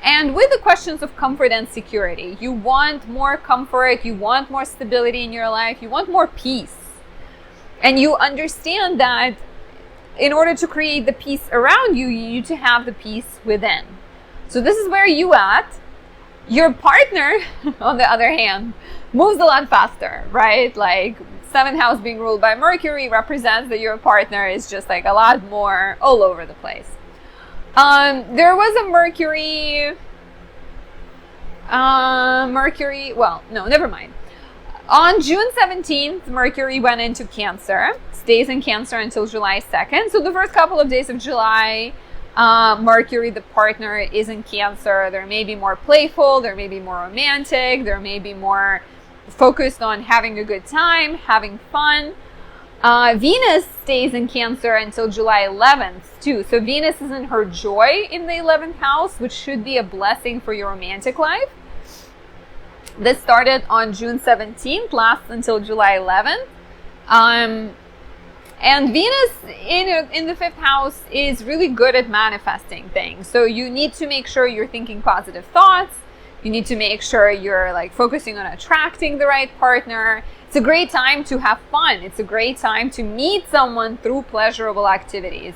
and with the questions of comfort and security. You want more comfort, you want more stability in your life, you want more peace. And you understand that in order to create the peace around you, you need to have the peace within. So this is where you at. Your partner, on the other hand, moves a lot faster, right? 7th house being ruled by Mercury represents that your partner is just a lot more all over the place. There was a never mind. On June 17th, Mercury went into Cancer, stays in Cancer until July 2nd. So the first couple of days of July, Mercury, the partner, is in Cancer. There may be more playful, there may be more romantic, there may be more focused on having a good time, having fun. Venus stays in Cancer until July 11th too. So Venus is in her joy in the 11th house, which should be a blessing for your romantic life. This started on June 17th, lasts until July 11th. And Venus in the 5th house is really good at manifesting things. So you need to make sure you're thinking positive thoughts. You need to make sure you're focusing on attracting the right partner. It's a great time to have fun. It's a great time to meet someone through pleasurable activities.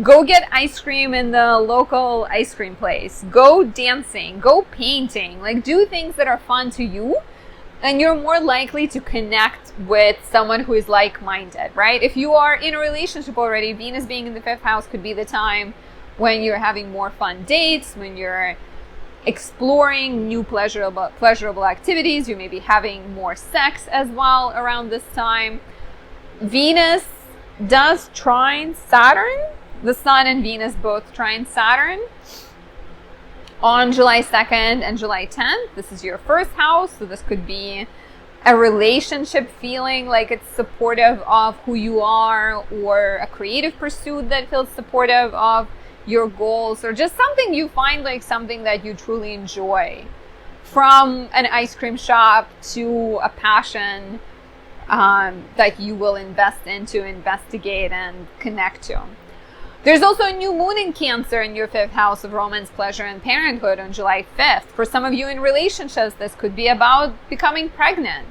Go get ice cream in the local ice cream place. Go dancing, go painting, do things that are fun to you. And you're more likely to connect with someone who is like-minded, right? If you are in a relationship already, Venus being in the 5th house could be the time when you're having more fun dates, when you're exploring new pleasurable activities. You may be having more sex as well around this time. Venus does trine Saturn. The Sun and Venus both trine Saturn on July 2nd and July 10th. This is your 1st house, so this could be a relationship feeling like it's supportive of who you are, or a creative pursuit that feels supportive of your goals, or just something you find something that you truly enjoy, from an ice cream shop to a passion that you will invest into, investigate, and connect to. There's also a new moon in Cancer in your 5th house of romance, pleasure, and parenthood on July 5th. For some of you in relationships, this could be about becoming pregnant.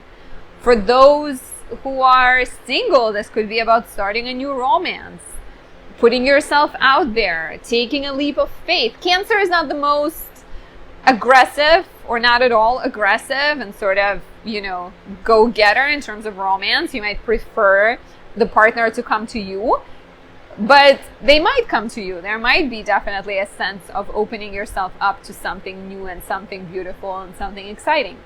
For those who are single, this could be about starting a new romance, putting yourself out there, taking a leap of faith. Cancer is not the most aggressive, or not at all aggressive and sort of, go-getter in terms of romance. You might prefer the partner to come to you, but they might come to you. There might be definitely a sense of opening yourself up to something new and something beautiful and something exciting.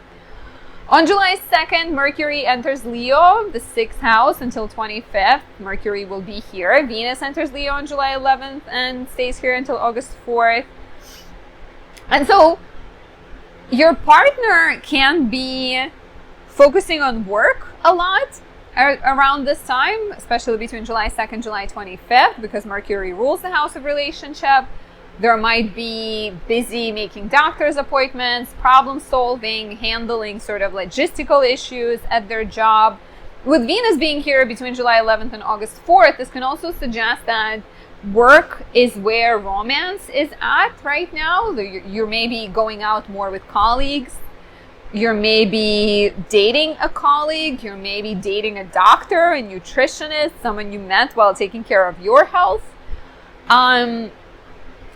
On July 2nd, Mercury enters Leo, the 6th house, until 25th. Mercury will be here. Venus enters Leo on July 11th and stays here until August 4th. And so Your partner can be focusing on work a lot around this time, especially between July 2nd, July 25th, because Mercury rules the house of relationship. There might be busy making doctor's appointments, problem solving, handling sort of logistical issues at their job. With Venus being here between July 11th and August 4th, this can also suggest that work is where romance is at right now. You're maybe going out more with colleagues. You're maybe dating a colleague. You're maybe dating a doctor, a nutritionist, someone you met while taking care of your health.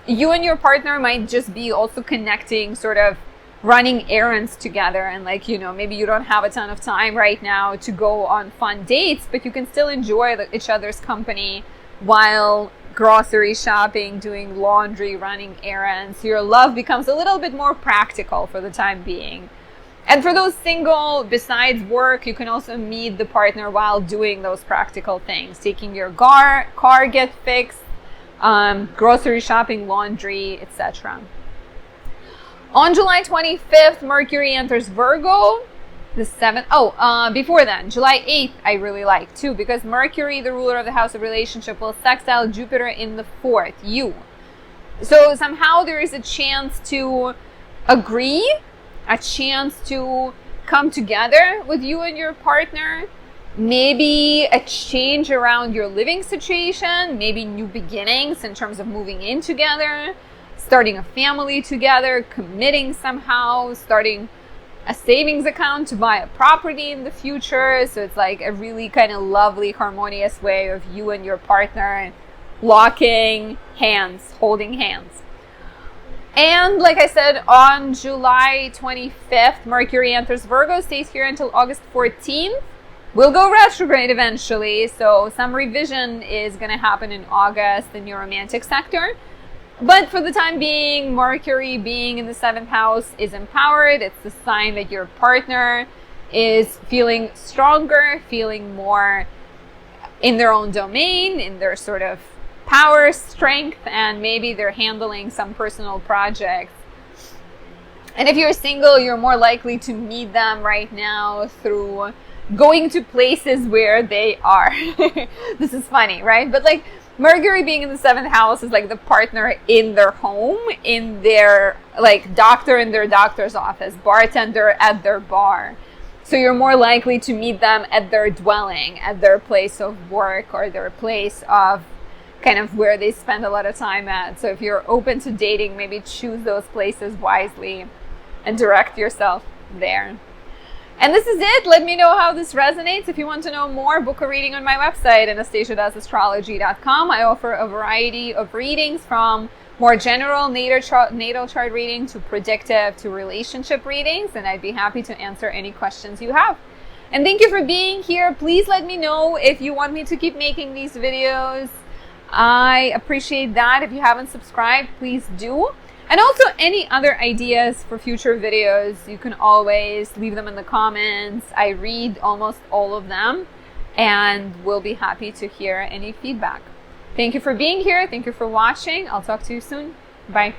You and your partner might just be also connecting, sort of running errands together, and maybe you don't have a ton of time right now to go on fun dates, but you can still enjoy each other's company while grocery shopping, doing laundry, running errands. Your love becomes a little bit more practical for the time being. And for those single, besides work, you can also meet the partner while doing those practical things, taking your car get fixed, grocery shopping, laundry, etc. On July 25th, Mercury enters Virgo. The 7th, before then, July 8th, I really like too, because Mercury, the ruler of the house of relationship, will sextile Jupiter in the 4th, you. So somehow there is a chance to agree, a chance to come together with you and your partner. Maybe a change around your living situation, maybe new beginnings in terms of moving in together, starting a family together, committing somehow, starting a savings account to buy a property in the future. So it's like a really kind of lovely, harmonious way of you and your partner locking hands, holding hands. And like I said, on July 25th, Mercury enters Virgo, stays here until August 14th. Will go retrograde eventually, so some revision is going to happen in August in your romantic sector. But for the time being, Mercury being in the 7th house is empowered. It's the sign that your partner is feeling stronger, feeling more in their own domain, in their sort of power, strength, and maybe they're handling some personal projects. And if you're single, you're more likely to meet them right now through going to places where they are. This is funny, right? But like Mercury being in the 7th house is like the partner in their home, in their like doctor in their doctor's office, bartender at their bar. So you're more likely to meet them at their dwelling, at their place of work, or their place of kind of where they spend a lot of time at. So if you're open to dating, maybe choose those places wisely and direct yourself there. And this is it. Let me know how this resonates. If you want to know more, book a reading on my website, anastasiadoesastrology.com. I offer a variety of readings, from more general natal chart reading to predictive to relationship readings, and I'd be happy to answer any questions you have. And thank you for being here. Please let me know if you want me to keep making these videos. I appreciate that. If you haven't subscribed, please do. And also any other ideas for future videos, you can always leave them in the comments. I read almost all of them and will be happy to hear any feedback. Thank you for being here. Thank you for watching. I'll talk to you soon. Bye.